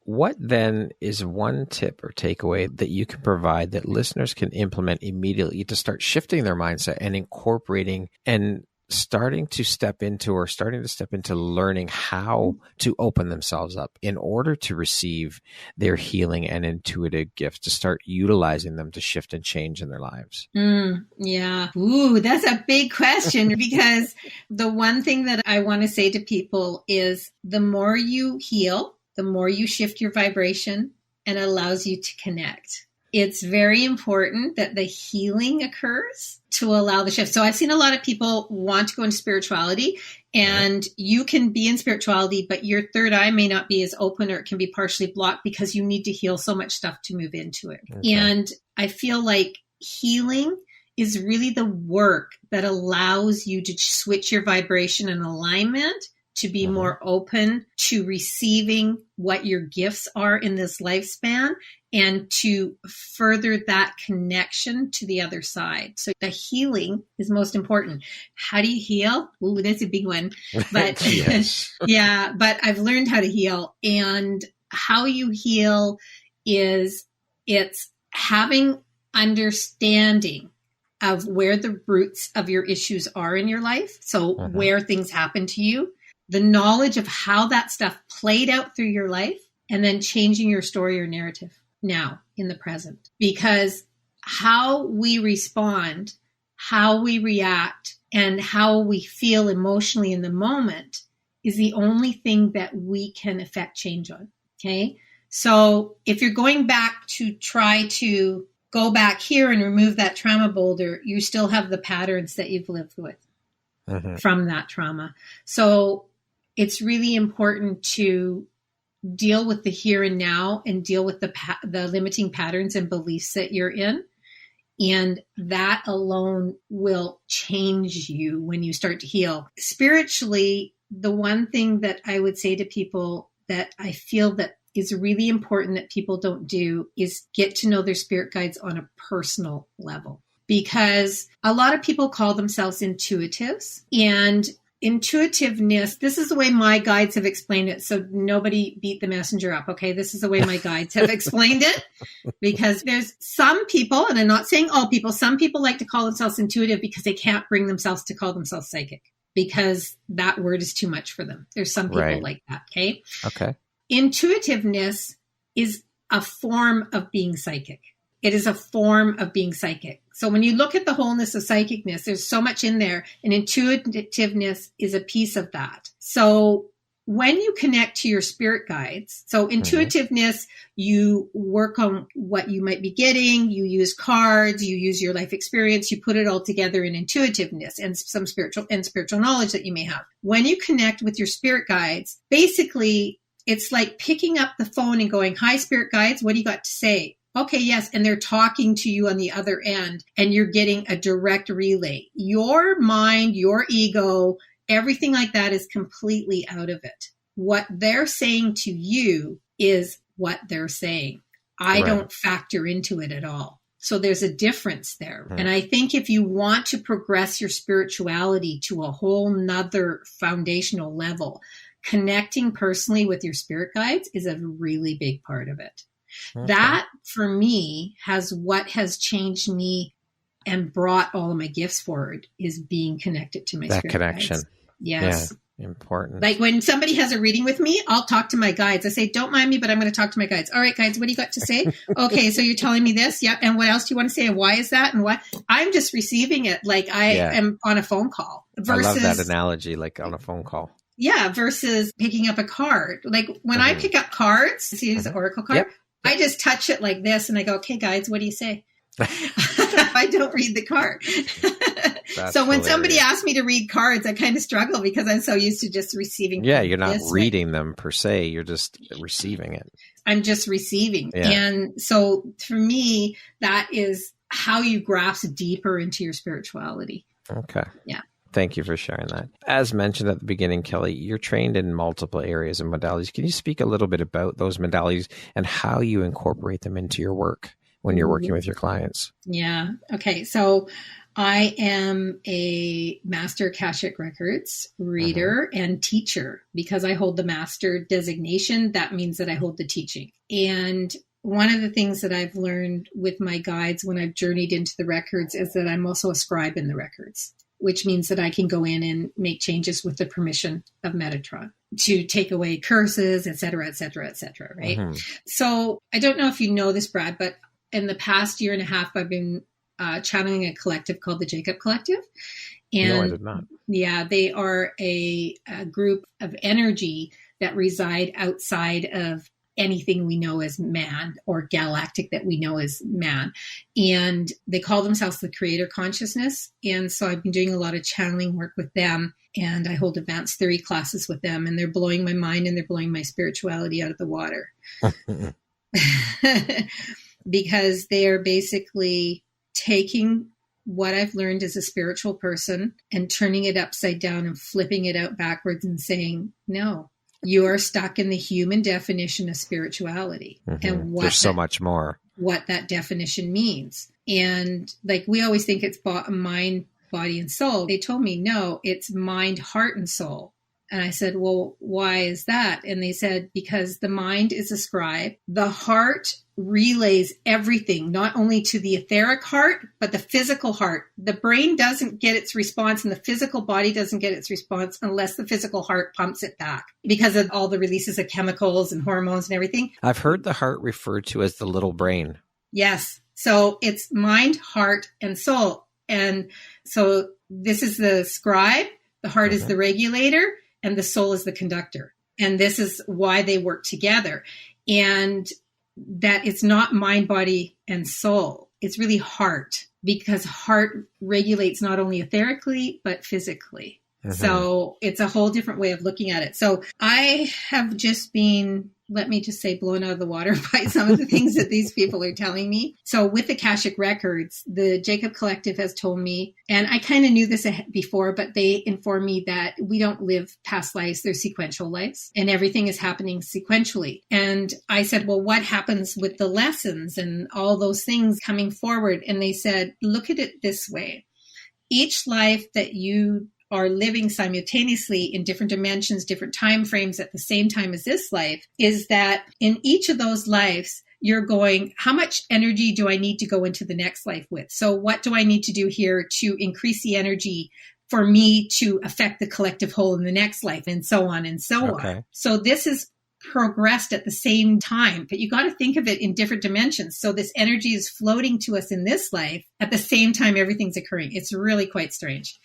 what then is one tip or takeaway that you can provide that listeners can implement immediately to start shifting their mindset and incorporating and starting to step into learning how to open themselves up in order to receive their healing and intuitive gifts, to start utilizing them to shift and change in their lives? Yeah. Ooh, that's a big question, because the one thing that I want to say to people is the more you heal, the more you shift your vibration, and it allows you to connect. It's very important that the healing occurs to allow the shift. So I've seen a lot of people want to go into spirituality, and you can be in spirituality, but your third eye may not be as open, or it can be partially blocked because you need to heal so much stuff to move into it. Okay. And I feel like healing is really the work that allows you to switch your vibration and alignment to be more open to receiving what your gifts are in this lifespan, and to further that connection to the other side. So the healing is most important. How do you heal? Ooh, that's a big one. But but I've learned how to heal. And how you heal is it's having understanding of where the roots of your issues are in your life. So where things happen to you, the knowledge of how that stuff played out through your life, and then changing your story or narrative now in the present. Because how we respond, how we react, and how we feel emotionally in the moment is the only thing that we can affect change on. Okay. So if you're going back to try to go back here and remove that trauma boulder, you still have the patterns that you've lived with from that trauma. So it's really important to deal with the here and now, and deal with the limiting patterns and beliefs that you're in. And that alone will change you when you start to heal. Spiritually, the one thing that I would say to people that I feel that is really important that people don't do is get to know their spirit guides on a personal level. Because a lot of people call themselves intuitives, and intuitiveness, this is the way my guides have explained it. So nobody beat the messenger up. Okay. This is the way my guides have explained it, because there's some people, and I'm not saying all people, some people like to call themselves intuitive because they can't bring themselves to call themselves psychic, because that word is too much for them. There's some people like that. Okay. Okay. Intuitiveness is a form of being psychic. It is a form of being psychic. So when you look at the wholeness of psychicness, there's so much in there, and intuitiveness is a piece of that. So when you connect to your spirit guides, so intuitiveness, you work on what you might be getting, you use cards, you use your life experience, you put it all together in intuitiveness and some spiritual knowledge that you may have. When you connect with your spirit guides, basically it's like picking up the phone and going, "Hi, spirit guides, what do you got to say?" Okay, yes. And they're talking to you on the other end and you're getting a direct relay. Your mind, your ego, everything like that is completely out of it. What they're saying to you is what they're saying. I don't factor into it at all. So there's a difference there. And I think if you want to progress your spirituality to a whole nother foundational level, connecting personally with your spirit guides is a really big part of it. That, for me, what has changed me and brought all of my gifts forward is being connected to my spirit connection. Guides. Yes. Yeah, important. Like when somebody has a reading with me, I'll talk to my guides. I say, "Don't mind me, but I'm going to talk to my guides." "All right, guides, what do you got to say?" "Okay, so you're telling me this. Yeah. And what else do you want to say? And why is that? And why?" I'm just receiving it like I am on a phone call. Versus, I love that analogy, like on a phone call. Yeah. Versus picking up a card. Like when I pick up cards, see the oracle card, I just touch it like this and I go, "Okay, guides, what do you say?" I don't read the card. So when somebody asks me to read cards, I kind of struggle because I'm so used to just receiving. Yeah, you're not reading them per se. You're just receiving it. I'm just receiving. Yeah. And so for me, that is how you grasp deeper into your spirituality. Okay. Yeah. Thank you for sharing that. As mentioned at the beginning, Kelly, you're trained in multiple areas and modalities. Can you speak a little bit about those modalities and how you incorporate them into your work when you're working with your clients? Yeah. Okay. So I am a master akashic records reader and teacher. Because I hold the master designation, that means that I hold the teaching. And one of the things that I've learned with my guides when I've journeyed into the records is that I'm also a scribe in the records, which means that I can go in and make changes with the permission of Metatron to take away curses, et cetera, et cetera, et cetera, right? So I don't know if you know this, Brad, but in the past year and a half, I've been channeling a collective called the Jacob Collective. And no, I did not. Yeah, they are a group of energy that reside outside of anything we know as man or galactic that we know as man. And they call themselves the creator consciousness. And so I've been doing a lot of channeling work with them, and I hold advanced theory classes with them, and they're blowing my mind and they're blowing my spirituality out of the water. Because they are basically taking what I've learned as a spiritual person and turning it upside down and flipping it out backwards and saying, "No, you are stuck in the human definition of spirituality." And there's so much more. What that definition means. And like we always think it's mind, body, and soul. They told me, no, it's mind, heart, and soul. And I said, well, why is that? And they said, because the mind is a scribe. The heart relays everything, not only to the etheric heart, but the physical heart. The brain doesn't get its response and the physical body doesn't get its response unless the physical heart pumps it back because of all the releases of chemicals and hormones and everything. I've heard the heart referred to as the little brain. Yes. So it's mind, heart, and soul. And so this is the scribe, the heart is the regulator, and the soul is the conductor. And this is why they work together. And that it's not mind, body, and soul. It's really heart, because heart regulates not only etherically, but physically. So it's a whole different way of looking at it. So I have just been, let me just say, blown out of the water by some of the things that these people are telling me. So with Akashic Records, the Jacob Collective has told me, and I kind of knew this before, but they informed me that we don't live past lives, they're sequential lives, and everything is happening sequentially. And I said, well, what happens with the lessons and all those things coming forward? And they said, look at it this way. Each life that you are living simultaneously in different dimensions, different time frames at the same time as this life, is that in each of those lives, you're going, how much energy do I need to go into the next life with? So what do I need to do here to increase the energy for me to affect the collective whole in the next life, and so on and so on. So this is progressed at the same time, but you got to think of it in different dimensions. So this energy is floating to us in this life at the same time everything's occurring. It's really quite strange.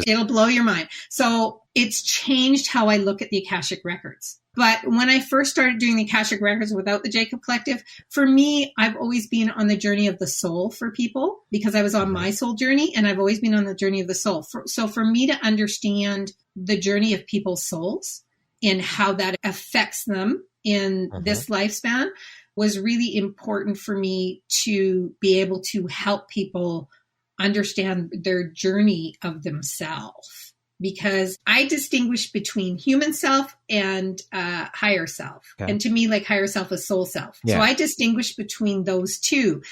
It'll blow your mind. So it's changed how I look at the Akashic records. But when I first started doing the Akashic records without the Jacob Collective, for me, I've always been on the journey of the soul for people because I was on my soul journey, and I've always been on the journey of the soul. So for me to understand the journey of people's souls and how that affects them in this lifespan was really important for me to be able to help people understand their journey of themselves. Because I distinguish between human self and higher self. Okay. And to me, like higher self is soul self. Yeah. So I distinguish between those two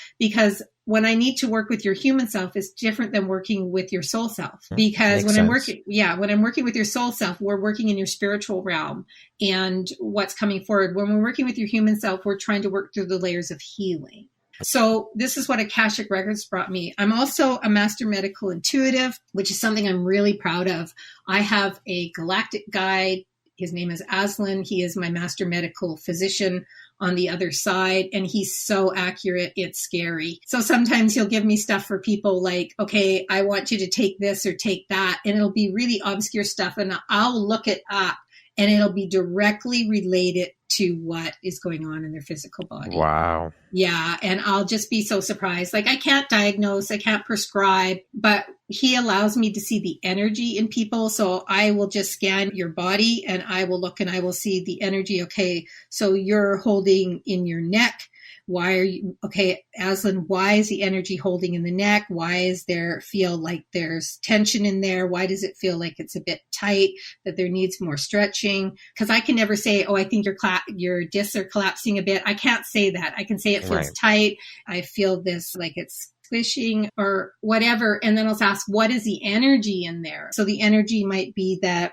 when I need to work with your human self is different than working with your soul self. Because when I'm working with your soul self, we're working in your spiritual realm and what's coming forward. When we're working with your human self, we're trying to work through the layers of healing. So this is what Akashic Records brought me. I'm also a master medical intuitive, which is something I'm really proud of. I have a galactic guide. His name is Aslan. He is my master medical physician on the other side, and he's so accurate, it's scary. So sometimes he'll give me stuff for people like, okay, I want you to take this or take that, and it'll be really obscure stuff, and I'll look it up, and it'll be directly related to what is going on in their physical body. Wow. Yeah. And I'll just be so surprised. Like I can't diagnose, I can't prescribe, but he allows me to see the energy in people. So I will just scan your body and I will look and I will see the energy. Okay. So you're holding in your neck. Why are you, okay, Aslan, why is the energy holding in the neck? Why is there feel like there's tension in there? Why does it feel like it's a bit tight, that there needs more stretching? Because I can never say, oh, I think your discs are collapsing a bit. I can't say that. I can say it feels tight. I feel this like it's squishing or whatever. And then I'll ask, what is the energy in there? So the energy might be that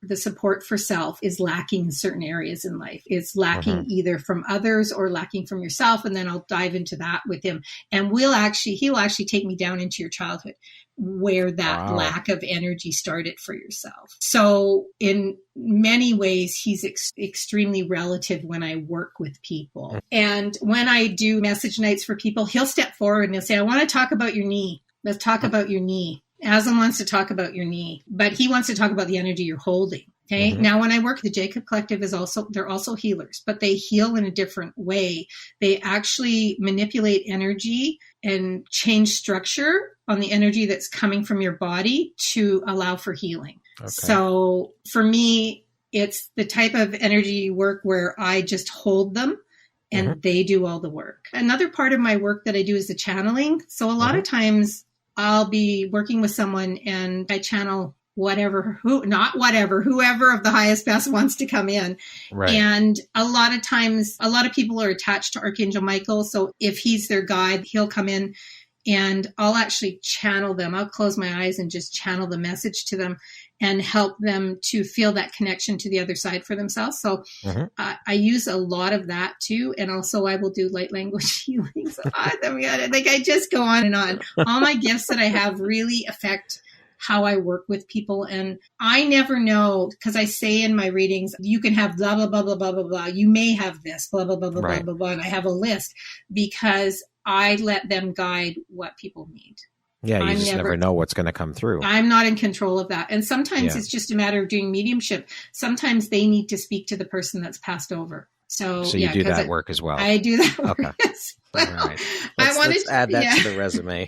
the support for self is lacking in certain areas in life. It's lacking either from others or lacking from yourself. And then I'll dive into that with him. And he'll actually take me down into your childhood where that lack of energy started for yourself. So in many ways, he's extremely relative when I work with people. And when I do message nights for people, he'll step forward and he'll say, I want to talk about your knee. Let's talk about your knee. Aslan wants to talk about your knee, but he wants to talk about the energy you're holding. Okay. Now, when I work, the Jacob Collective they're also healers, but they heal in a different way. They actually manipulate energy and change structure on the energy that's coming from your body to allow for healing. Okay. So for me, it's the type of energy work where I just hold them and they do all the work. Another part of my work that I do is the channeling. So a lot of times I'll be working with someone and I channel whoever of the highest best wants to come in. Right. And a lot of times, a lot of people are attached to Archangel Michael. So if he's their guide, he'll come in and I'll actually channel them. I'll close my eyes and just channel the message to them and help them to feel that connection to the other side for themselves. So I use a lot of that too. And also I will do light language healing. So I just go on and on. All my gifts that I have really affect how I work with people. And I never know, because I say in my readings, you can have blah, blah, blah, blah, blah, blah, blah. You may have this, blah, blah, blah, blah, blah, blah, blah. And I have a list because I let them guide what people need. Yeah, you just never know what's going to come through. I'm not in control of that. And sometimes it's just a matter of doing mediumship. Sometimes they need to speak to the person that's passed over. So you do that work as well. I do that work as well. All right. Let's add that to the resume.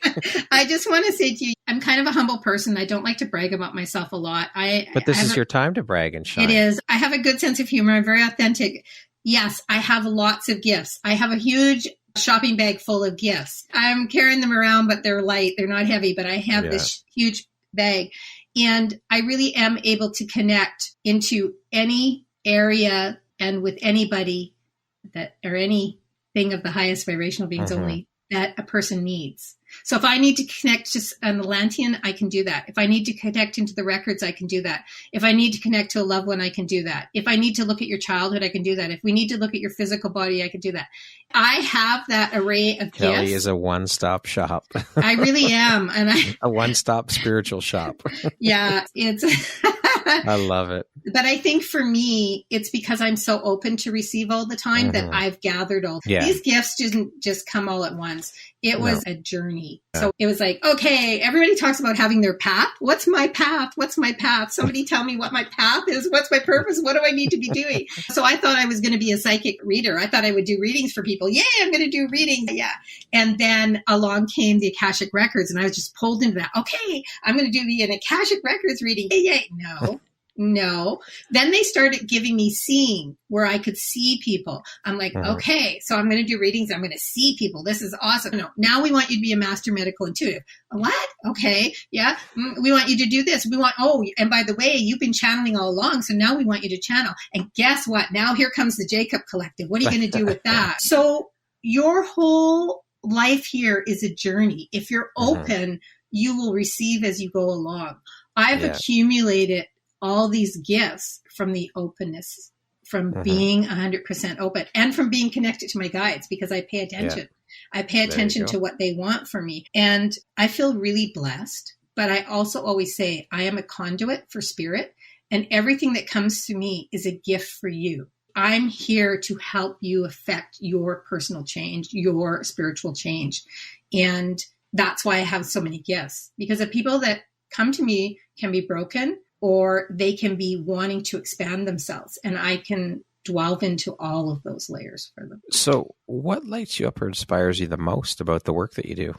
I just want to say to you, I'm kind of a humble person. I don't like to brag about myself a lot. But this is your time to brag and shine. It is. I have a good sense of humor. I'm very authentic. Yes, I have lots of gifts. I have a huge shopping bag full of gifts. I'm carrying them around, but they're light. They're not heavy, but I have this huge bag. And I really am able to connect into any area and with anybody or anything of the highest vibrational beings only that a person needs. So if I need to connect to an Atlantean, I can do that. If I need to connect into the records, I can do that. If I need to connect to a loved one, I can do that. If I need to look at your childhood, I can do that. If we need to look at your physical body, I can do that. I have that array of Kelly gifts. is a one-stop shop. I really am. And a one-stop spiritual shop. Yeah, it's I love it. But I think for me, it's because I'm so open to receive all the time that I've gathered all. These gifts didn't just come all at once. It was a journey. So it was like, okay, everybody talks about having their path. What's my path? What's my path? Somebody tell me what my path is. What's my purpose? What do I need to be doing? So I thought I was going to be a psychic reader. I thought I would do readings for people. Yay, I'm going to do readings. Yeah. And then along came the Akashic Records, and I was just pulled into that. Okay, I'm going to do an Akashic Records reading. Yay. No. Then they started giving me seeing, where I could see people. I'm like, okay, so I'm going to do readings. I'm going to see people. This is awesome. No, now we want you to be a master medical intuitive. What? Okay. Yeah. We want you to do this. And by the way, you've been channeling all along. So now we want you to channel. And guess what? Now here comes the Jacob Collective. What are you going to do with that? So your whole life here is a journey. If you're open, you will receive as you go along. I've accumulated all these gifts from the openness, from being 100% open, and from being connected to my guides, because I pay attention. I pay attention to what they want from me. And I feel really blessed. But I also always say I am a conduit for spirit, and everything that comes to me is a gift for you. I'm here to help you affect your personal change, your spiritual change. And that's why I have so many gifts, because the people that come to me can be broken, or they can be wanting to expand themselves. And I can delve into all of those layers for them. So what lights you up or inspires you the most about the work that you do?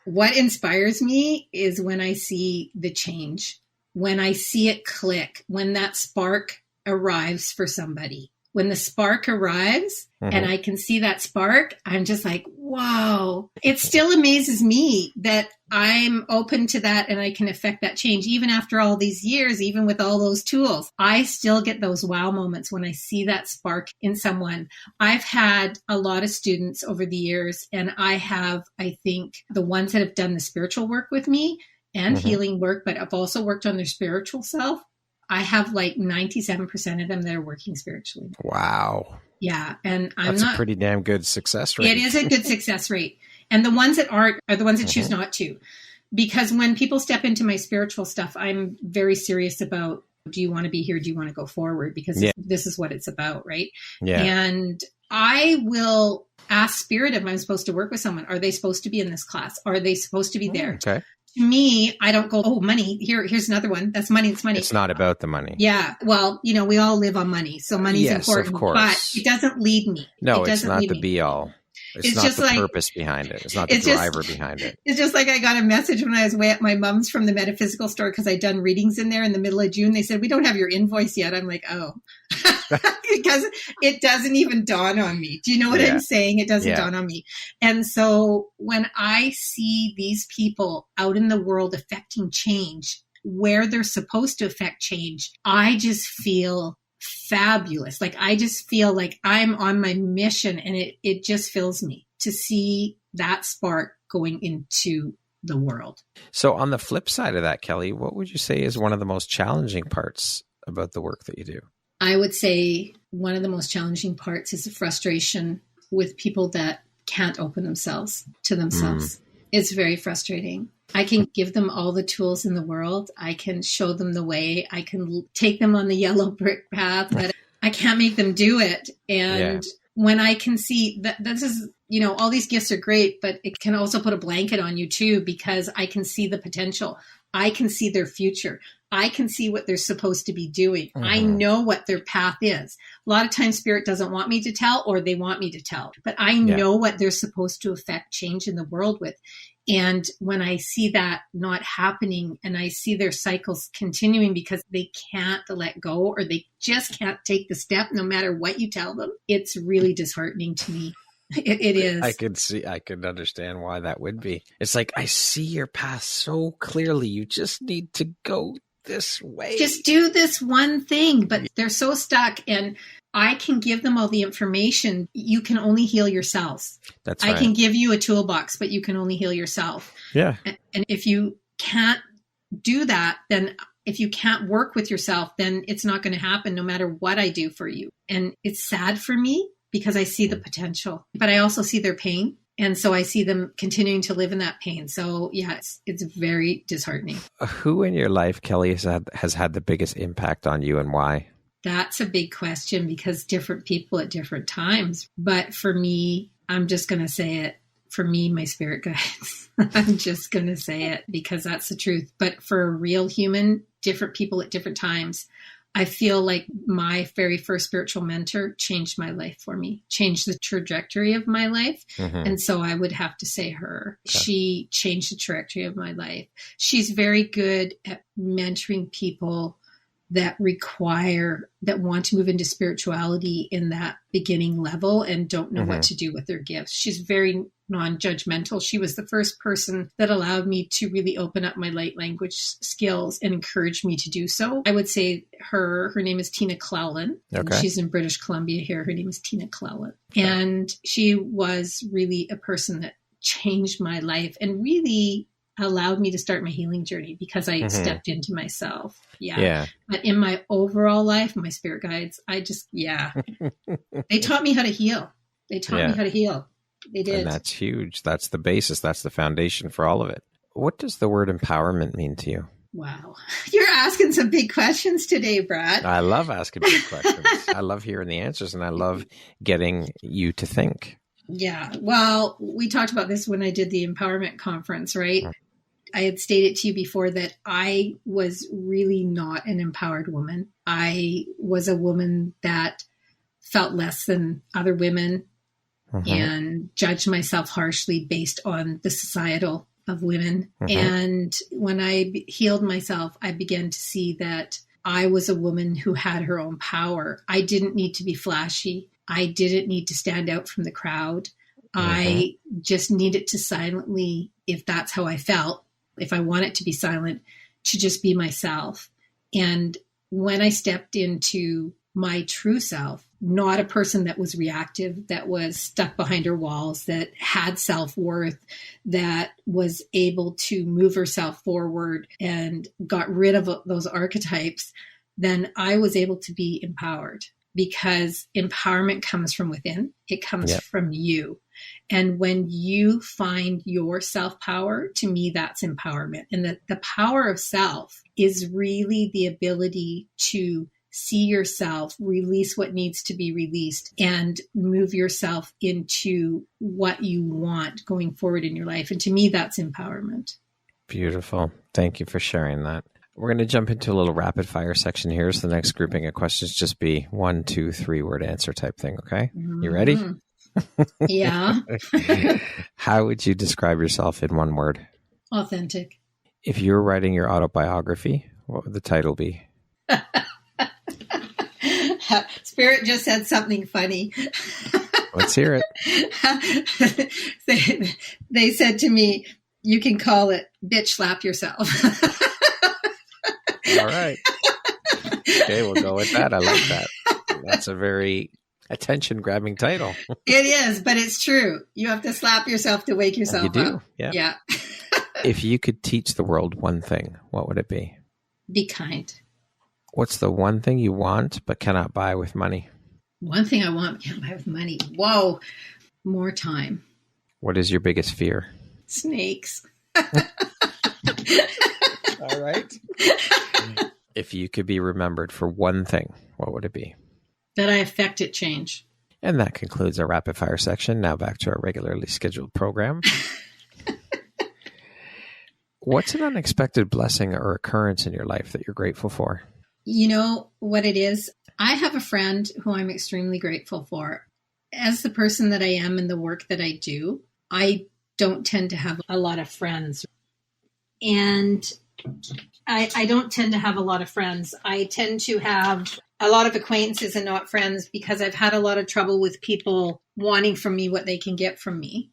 What inspires me is when I see the change, when I see it click, when that spark arrives for somebody. When the spark arrives and I can see that spark, I'm just like, whoa. It still amazes me that I'm open to that and I can affect that change. Even after all these years, even with all those tools, I still get those wow moments when I see that spark in someone. I've had a lot of students over the years, and I have, I think, the ones that have done the spiritual work with me and healing work, but I've also worked on their spiritual self. I have like 97% of them that are working spiritually. Wow. Yeah. And That's a pretty damn good success rate. It is a good success rate. And the ones that aren't are the ones that choose not to. Because when people step into my spiritual stuff, I'm very serious about, do you want to be here? Do you want to go forward? Because this is what it's about, right? Yeah. And I will ask spirit if I'm supposed to work with someone. Are they supposed to be in this class? Are they supposed to be there? Okay. To me, I don't go, oh, money. Here's another one. That's money. It's money. It's not about the money. Yeah. Well, we all live on money. So money's important. Of course. But it doesn't lead me. No, it's not the be all. It's not just the purpose behind it. It's not the driver behind it. It's just like I got a message when I was away at my mom's from the metaphysical store, because I'd done readings in there in the middle of June. They said, we don't have your invoice yet. I'm like, oh, because it doesn't even dawn on me. Do you know what I'm saying? It doesn't dawn on me. And so when I see these people out in the world affecting change where they're supposed to affect change, I just feel fabulous. Like I just feel like I'm on my mission, and it just fills me to see that spark going into the world. So on the flip side of that, Kelly, what would you say is one of the most challenging parts about the work that you do? I would say one of the most challenging parts is the frustration with people that can't open themselves to themselves. It's very frustrating. I can give them all the tools in the world. I can show them the way. I can take them on the yellow brick path, but I can't make them do it. And when I can see that this is, all these gifts are great, but it can also put a blanket on you too, because I can see the potential. I can see their future. I can see what they're supposed to be doing. I know what their path is. A lot of times spirit doesn't want me to tell, or they want me to tell, but I know what they're supposed to affect change in the world with. And when I see that not happening, and I see their cycles continuing because they can't let go, or they just can't take the step no matter what you tell them, it's really disheartening to me. It is. I could understand why that would be. It's like, I see your path so clearly. You just need to go this way. Just do this one thing, but they're so stuck, and I can give them all the information. You can only heal yourselves. That's right. I can give you a toolbox, but you can only heal yourself. Yeah. And if you can't do that, then if you can't work with yourself, then it's not going to happen no matter what I do for you. And it's sad for me because I see the potential, but I also see their pain. And so I see them continuing to live in that pain. So yeah, it's very disheartening. Who in your life, Kelly, has had the biggest impact on you, and why? That's a big question, because different people at different times. But for me, I'm just going to say it. For me, my spirit guides. I'm just going to say it because that's the truth. But for a real human, different people at different times, I feel like my very first spiritual mentor changed my life for me, changed the trajectory of my life. Mm-hmm. And so I would have to say her. Okay. She changed the trajectory of my life. She's very good at mentoring people that want to move into spirituality in that beginning level and don't know what to do with their gifts. She's very non-judgmental. She was the first person that allowed me to really open up my light language skills and encouraged me to do so. I would say her name is Tina Clowlin. Okay. She's in British Columbia here. Her name is Tina Clowlin. Okay. And she was really a person that changed my life and really allowed me to start my healing journey because I stepped into myself. Yeah. But in my overall life, my spirit guides, they taught me how to heal. They did. And that's huge. That's the basis. That's the foundation for all of it. What does the word empowerment mean to you? Wow. You're asking some big questions today, Brad. I love asking big questions. I love hearing the answers, and I love getting you to think. Yeah. Well, we talked about this when I did the empowerment conference, right? I had stated to you before that I was really not an empowered woman. I was a woman that felt less than other women and judged myself harshly based on the societal of women. And when I healed myself, I began to see that I was a woman who had her own power. I didn't need to be flashy. I didn't need to stand out from the crowd. I just needed to silently, if that's how I felt, if I wanted to be silent, to just be myself. And when I stepped into my true self, not a person that was reactive, that was stuck behind her walls, that had self-worth, that was able to move herself forward and got rid of those archetypes, then I was able to be empowered, because empowerment comes from within. It comes from you. And when you find your self-power, to me, that's empowerment. And the power of self is really the ability to see yourself, release what needs to be released, and move yourself into what you want going forward in your life. And to me, that's empowerment. Beautiful. Thank you for sharing that. We're going to jump into a little rapid fire section here. So the next grouping of questions just be 1, 2, 3 word answer type thing. Okay. You ready? Yeah. How would you describe yourself in one word? Authentic. If you were writing your autobiography, what would the title be? Spirit just said something funny. Let's hear it. They said to me, you can call it Bitch Slap Yourself. All right. Okay, we'll go with that. I like that. That's a very attention-grabbing title. It is, but it's true. You have to slap yourself to wake yourself up. You do, yeah. If you could teach the world one thing, what would it be? Be kind. What's the one thing you want but cannot buy with money? One thing I want but can't buy with money. Whoa. More time. What is your biggest fear? Snakes. All right. If you could be remembered for one thing, what would it be? That I affected change. And that concludes our rapid fire section. Now back to our regularly scheduled program. What's an unexpected blessing or occurrence in your life that you're grateful for? You know what it is? I have a friend who I'm extremely grateful for. As the person that I am in the work that I do, I don't tend to have a lot of friends. And I don't tend to have a lot of friends. I tend to have a lot of acquaintances and not friends, because I've had a lot of trouble with people wanting from me what they can get from me.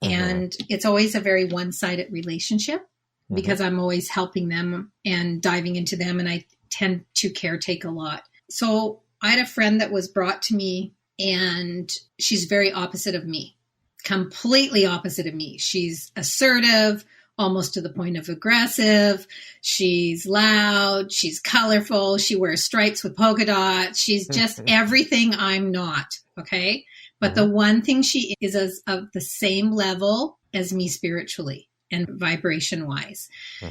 And it's always a very one-sided relationship, because I'm always helping them and diving into them, and I tend to caretake a lot. So I had a friend that was brought to me, and she's very opposite of me, completely opposite of me. She's assertive, almost to the point of aggressive. She's loud. She's colorful. She wears stripes with polka dots. She's just everything I'm not. Okay. But the one thing she is of the same level as me spiritually and vibration wise.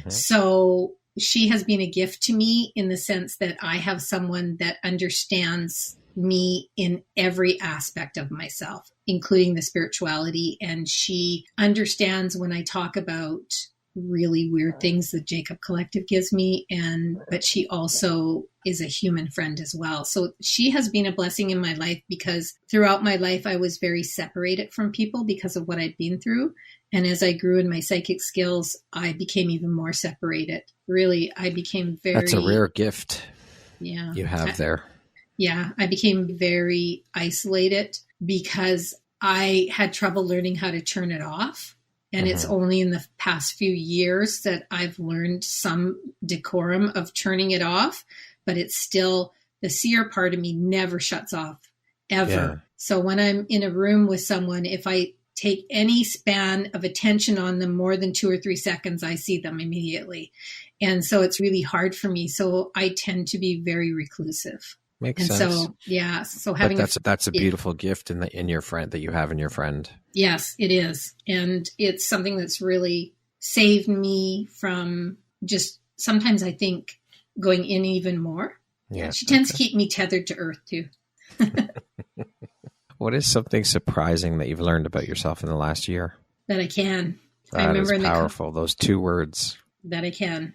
So she has been a gift to me in the sense that I have someone that understands me in every aspect of myself, including the spirituality. And she understands when I talk about really weird things the Jacob Collective gives me. But she also is a human friend as well. So she has been a blessing in my life because throughout my life, I was very separated from people because of what I'd been through. And as I grew in my psychic skills, I became even more separated. Really, I became very... That's a rare gift you have there. Yeah, I became very isolated because I had trouble learning how to turn it off. And it's only in the past few years that I've learned some decorum of turning it off, but it's still, the seer part of me never shuts off, ever. Yeah. So when I'm in a room with someone, if I take any span of attention on them more than 2 or 3 seconds, I see them immediately. And so it's really hard for me. So I tend to be very reclusive. Makes sense. So, yeah. So having that's a beautiful gift in your friend that you have in your friend. Yes, it is. And it's something that's really saved me from just sometimes I think going in even more. Yeah. She tends to keep me tethered to earth too. What is something surprising that you've learned about yourself in the last year? That I can. That I remember is powerful. Those 2 words. That I can.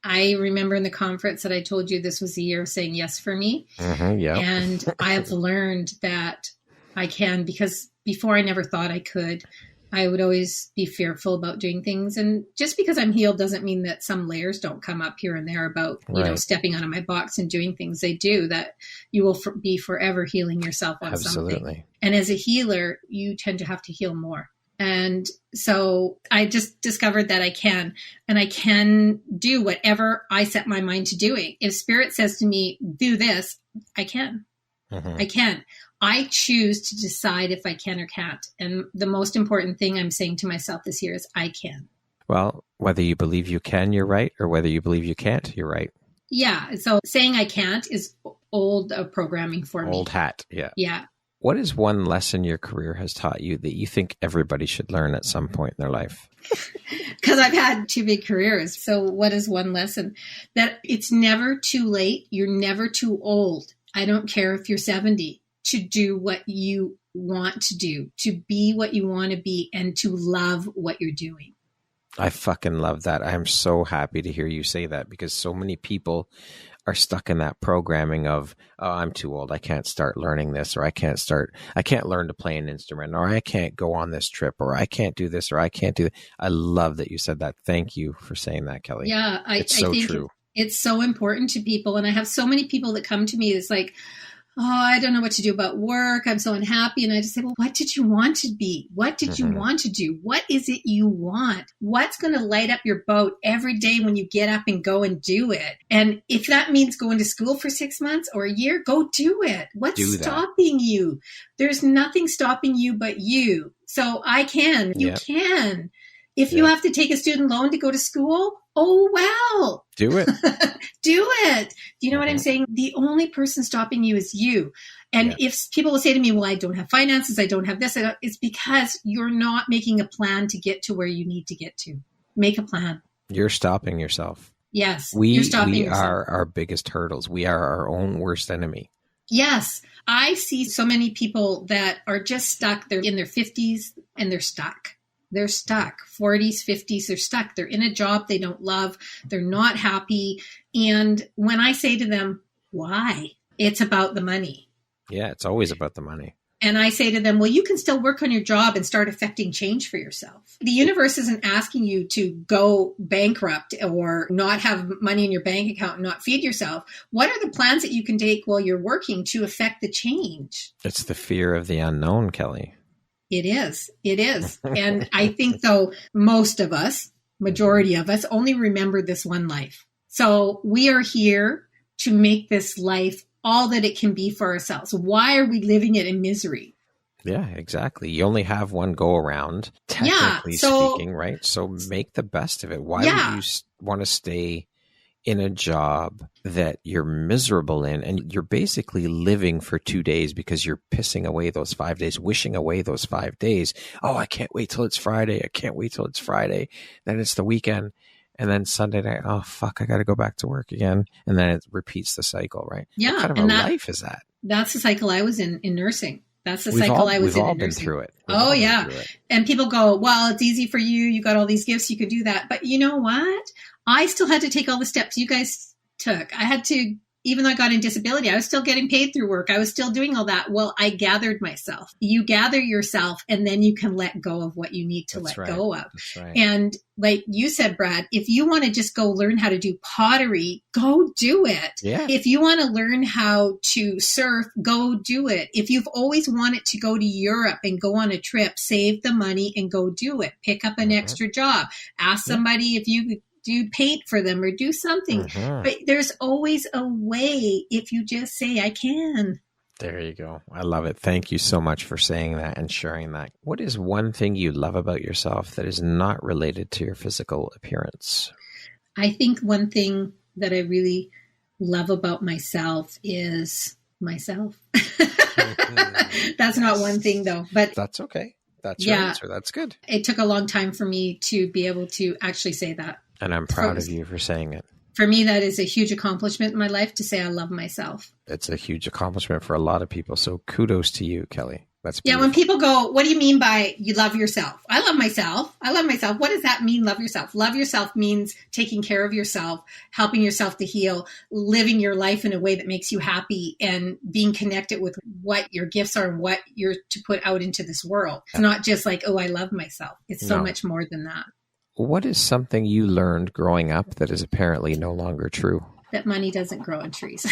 I remember in the conference that I told you this was the year of saying yes for me. Yeah. And I've learned that I can, because before I never thought I could. I would always be fearful about doing things. And just because I'm healed doesn't mean that some layers don't come up here and there about, you know, stepping out of my box and doing things. They do. That you will be forever healing yourself on something. And as a healer, you tend to have to heal more. And so I just discovered that I can, and I can do whatever I set my mind to doing. If spirit says to me, do this, I can. I can. I choose to decide if I can or can't. And the most important thing I'm saying to myself this year is I can. Well, whether you believe you can, you're right. Or whether you believe you can't, you're right. Yeah. So saying I can't is old programming for me. Old hat. Yeah. Yeah. What is one lesson your career has taught you that you think everybody should learn at some point in their life? Because I've had 2 big careers. So what is one lesson? That it's never too late. You're never too old. I don't care if you're 70 to do what you want to do, to be what you want to be, and to love what you're doing. I fucking love that. I'm so happy to hear you say that, because so many people are stuck in that programming of, oh, I'm too old. I can't start learning this, or I can't learn to play an instrument, or I can't go on this trip, or I can't do this, or I can't do that. I love that you said that. Thank you for saying that, Kelly. Yeah. I think true. It's so important to people. And I have so many people that come to me. It's like, oh, I don't know what to do about work. I'm so unhappy. And I just say, well, what did you want to be? What did you want to do? What is it you want? What's going to light up your boat every day when you get up and go and do it? And if that means going to school for 6 months or a year, go do it. What's stopping you? There's nothing stopping you but you. So I can. You can. If you have to take a student loan to go to school, oh, well. Do it. Do it. Do you know what I'm saying? The only person stopping you is you. And if people will say to me, well, I don't have finances, I don't have this, it's because you're not making a plan to get to where you need to get to. Make a plan. You're stopping yourself. Yes. We are our biggest hurdles. We are our own worst enemy. Yes. I see so many people that are just stuck. They're in their 50s and they're stuck. They're stuck. 40s, 50s, they're stuck. They're in a job they don't love. They're not happy. And when I say to them, why? It's about the money. Yeah, it's always about the money. And I say to them, well, you can still work on your job and start affecting change for yourself. The universe isn't asking you to go bankrupt or not have money in your bank account and not feed yourself. What are the plans that you can take while you're working to affect the change? It's the fear of the unknown, Kelly. It is. It is. And I think, though, most of us, majority of us, only remember this one life. So we are here to make this life all that it can be for ourselves. Why are we living it in misery? Yeah, exactly. You only have one go around, technically speaking, right? So make the best of it. Why would you want to stay in a job that you're miserable in, and you're basically living for 2 days because you're pissing away those 5 days, wishing away those 5 days. Oh, I can't wait till it's Friday. I can't wait till it's Friday. Then it's the weekend. And then Sunday night, oh, fuck, I got to go back to work again. And then it repeats the cycle, right? Yeah. What kind of life is that? That's the cycle I was in nursing. That's the cycle I was in. We've all been nursing. through it. Oh, yeah. And people go, well, it's easy for you. You got all these gifts. You could do that. But you know what? I still had to take all the steps you guys took. I had to, even though I got in disability, I was still getting paid through work. I was still doing all that. Well, I gathered myself. You gather yourself, and then you can let go of what you need to go of. That's right. And like you said, Brad, if you want to just go learn how to do pottery, go do it. Yeah. If you want to learn how to surf, go do it. If you've always wanted to go to Europe and go on a trip, save the money and go do it. Pick up an extra job. Ask somebody if you do paint for them or do something. But there's always a way if you just say, I can. There you go. I love it. Thank you so much for saying that and sharing that. What is one thing you love about yourself that is not related to your physical appearance? I think one thing that I really love about myself is myself. That's not one thing though, but that's okay. That's your answer. That's good. It took a long time for me to be able to actually say that. And I'm proud of you for saying it. For me, that is a huge accomplishment in my life to say I love myself. It's a huge accomplishment for a lot of people. So kudos to you, Kelly. That's beautiful. When people go, what do you mean by you love yourself? I love myself. I love myself. What does that mean, love yourself? Love yourself means taking care of yourself, helping yourself to heal, living your life in a way that makes you happy, and being connected with what your gifts are and what you're to put out into this world. It's not just like, oh, I love myself. It's so much more than that. What is something you learned growing up that is apparently no longer true? That money doesn't grow on trees.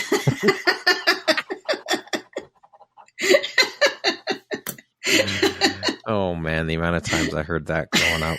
Oh man, the amount of times I heard that growing up.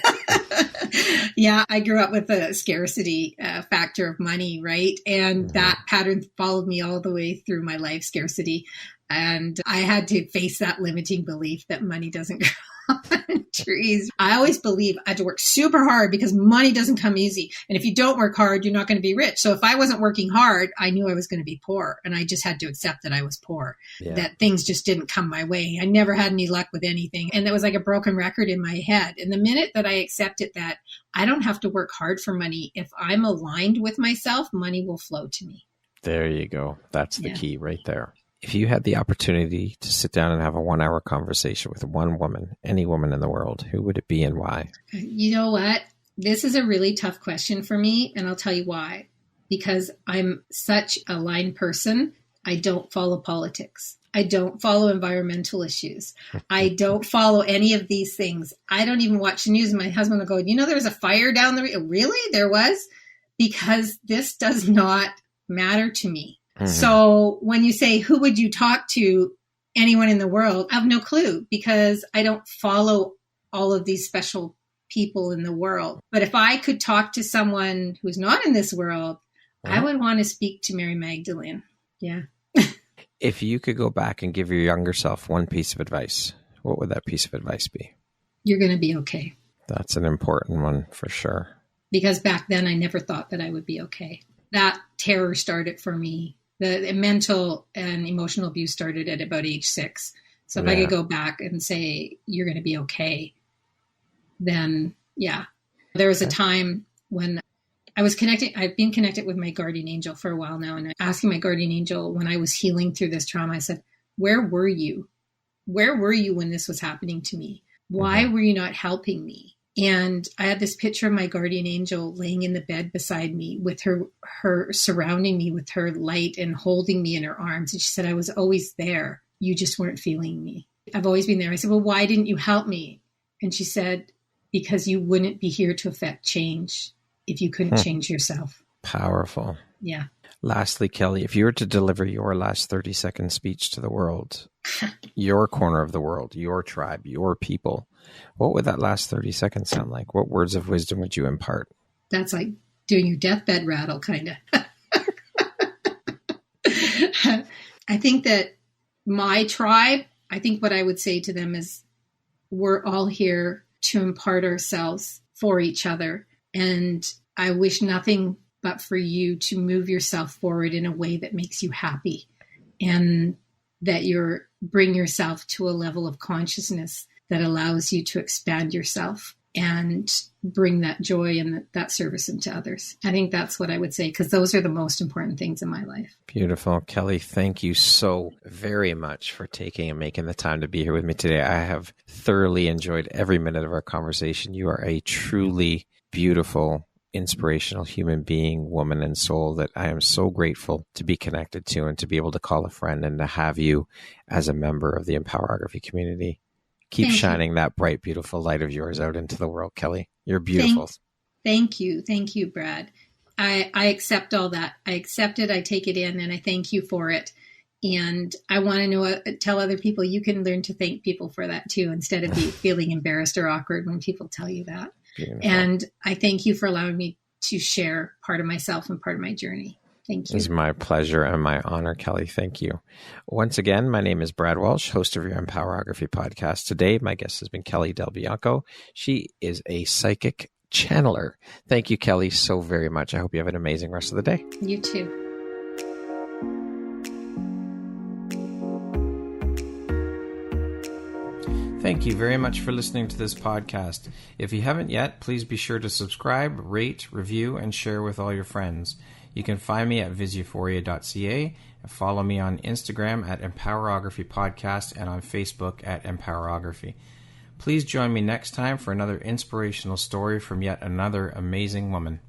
Yeah, I grew up with a scarcity factor of money, right? And that pattern followed me all the way through my life, scarcity. And I had to face that limiting belief that money doesn't grow on trees. I always believe I had to work super hard because money doesn't come easy. And if you don't work hard, you're not going to be rich. So if I wasn't working hard, I knew I was going to be poor. And I just had to accept that I was poor, that things just didn't come my way. I never had any luck with anything. And that was like a broken record in my head. And the minute that I accepted that I don't have to work hard for money, if I'm aligned with myself, money will flow to me. There you go. That's the key right there. If you had the opportunity to sit down and have a 1-hour conversation with one woman, any woman in the world, who would it be and why? You know what? This is a really tough question for me, and I'll tell you why. Because I'm such a line person. I don't follow politics. I don't follow environmental issues. I don't follow any of these things. I don't even watch the news. My husband will go, there was a fire down the road. Really? There was? Because this does not matter to me. Mm-hmm. So when you say, who would you talk to? Anyone in the world? I have no clue because I don't follow all of these special people in the world. But if I could talk to someone who's not in this world, I would want to speak to Mary Magdalene. Yeah. If you could go back and give your younger self one piece of advice, what would that piece of advice be? You're going to be okay. That's an important one for sure. Because back then I never thought that I would be okay. That terror started for me. The mental and emotional abuse started at about age 6. So if I could go back and say, you're going to be okay, then there was a time when I was connected. I've been connected with my guardian angel for a while now. And asking my guardian angel when I was healing through this trauma, I said, where were you? Where were you when this was happening to me? Why were you not helping me? And I had this picture of my guardian angel laying in the bed beside me with her surrounding me with her light and holding me in her arms. And she said, I was always there. You just weren't feeling me. I've always been there. I said, well, why didn't you help me? And she said, because you wouldn't be here to affect change if you couldn't change yourself. Powerful. Yeah. Lastly, Kelly, if you were to deliver your last 30-second speech to the world, your corner of the world, your tribe, your people, what would that last 30 seconds sound like? What words of wisdom would you impart? That's like doing your deathbed rattle, kind of. I think that my tribe, I think what I would say to them is we're all here to impart ourselves for each other. And I wish nothing but for you to move yourself forward in a way that makes you happy, and that you're bring yourself to a level of consciousness that allows you to expand yourself and bring that joy and that service into others. I think that's what I would say, because those are the most important things in my life. Beautiful. Kelly, thank you so very much for taking and making the time to be here with me today. I have thoroughly enjoyed every minute of our conversation. You are a truly beautiful, inspirational human being, woman, and soul that I am so grateful to be connected to and to be able to call a friend and to have you as a member of the Empowerography community. Keep shining that bright, beautiful light of yours out into the world, Kelly. You're beautiful. Thank you. Thank you, Brad. I accept all that. I accept it. I take it in, and I thank you for it. And I want to tell other people you can learn to thank people for that too, instead of feeling embarrassed or awkward when people tell you that. Beautiful. And I thank you for allowing me to share part of myself and part of my journey. Thank you. It's my pleasure and my honor, Kelly. Thank you. Once again, my name is Brad Walsh, host of your Empowerography podcast. Today, my guest has been Kelly DelBianco. She is a psychic channeler. Thank you, Kelly, so very much. I hope you have an amazing rest of the day. You too. Thank you very much for listening to this podcast. If you haven't yet, please be sure to subscribe, rate, review, and share with all your friends. You can find me at viseuphoria.ca and follow me on Instagram at Empowerography Podcast and on Facebook at Empowerography. Please join me next time for another inspirational story from yet another amazing woman.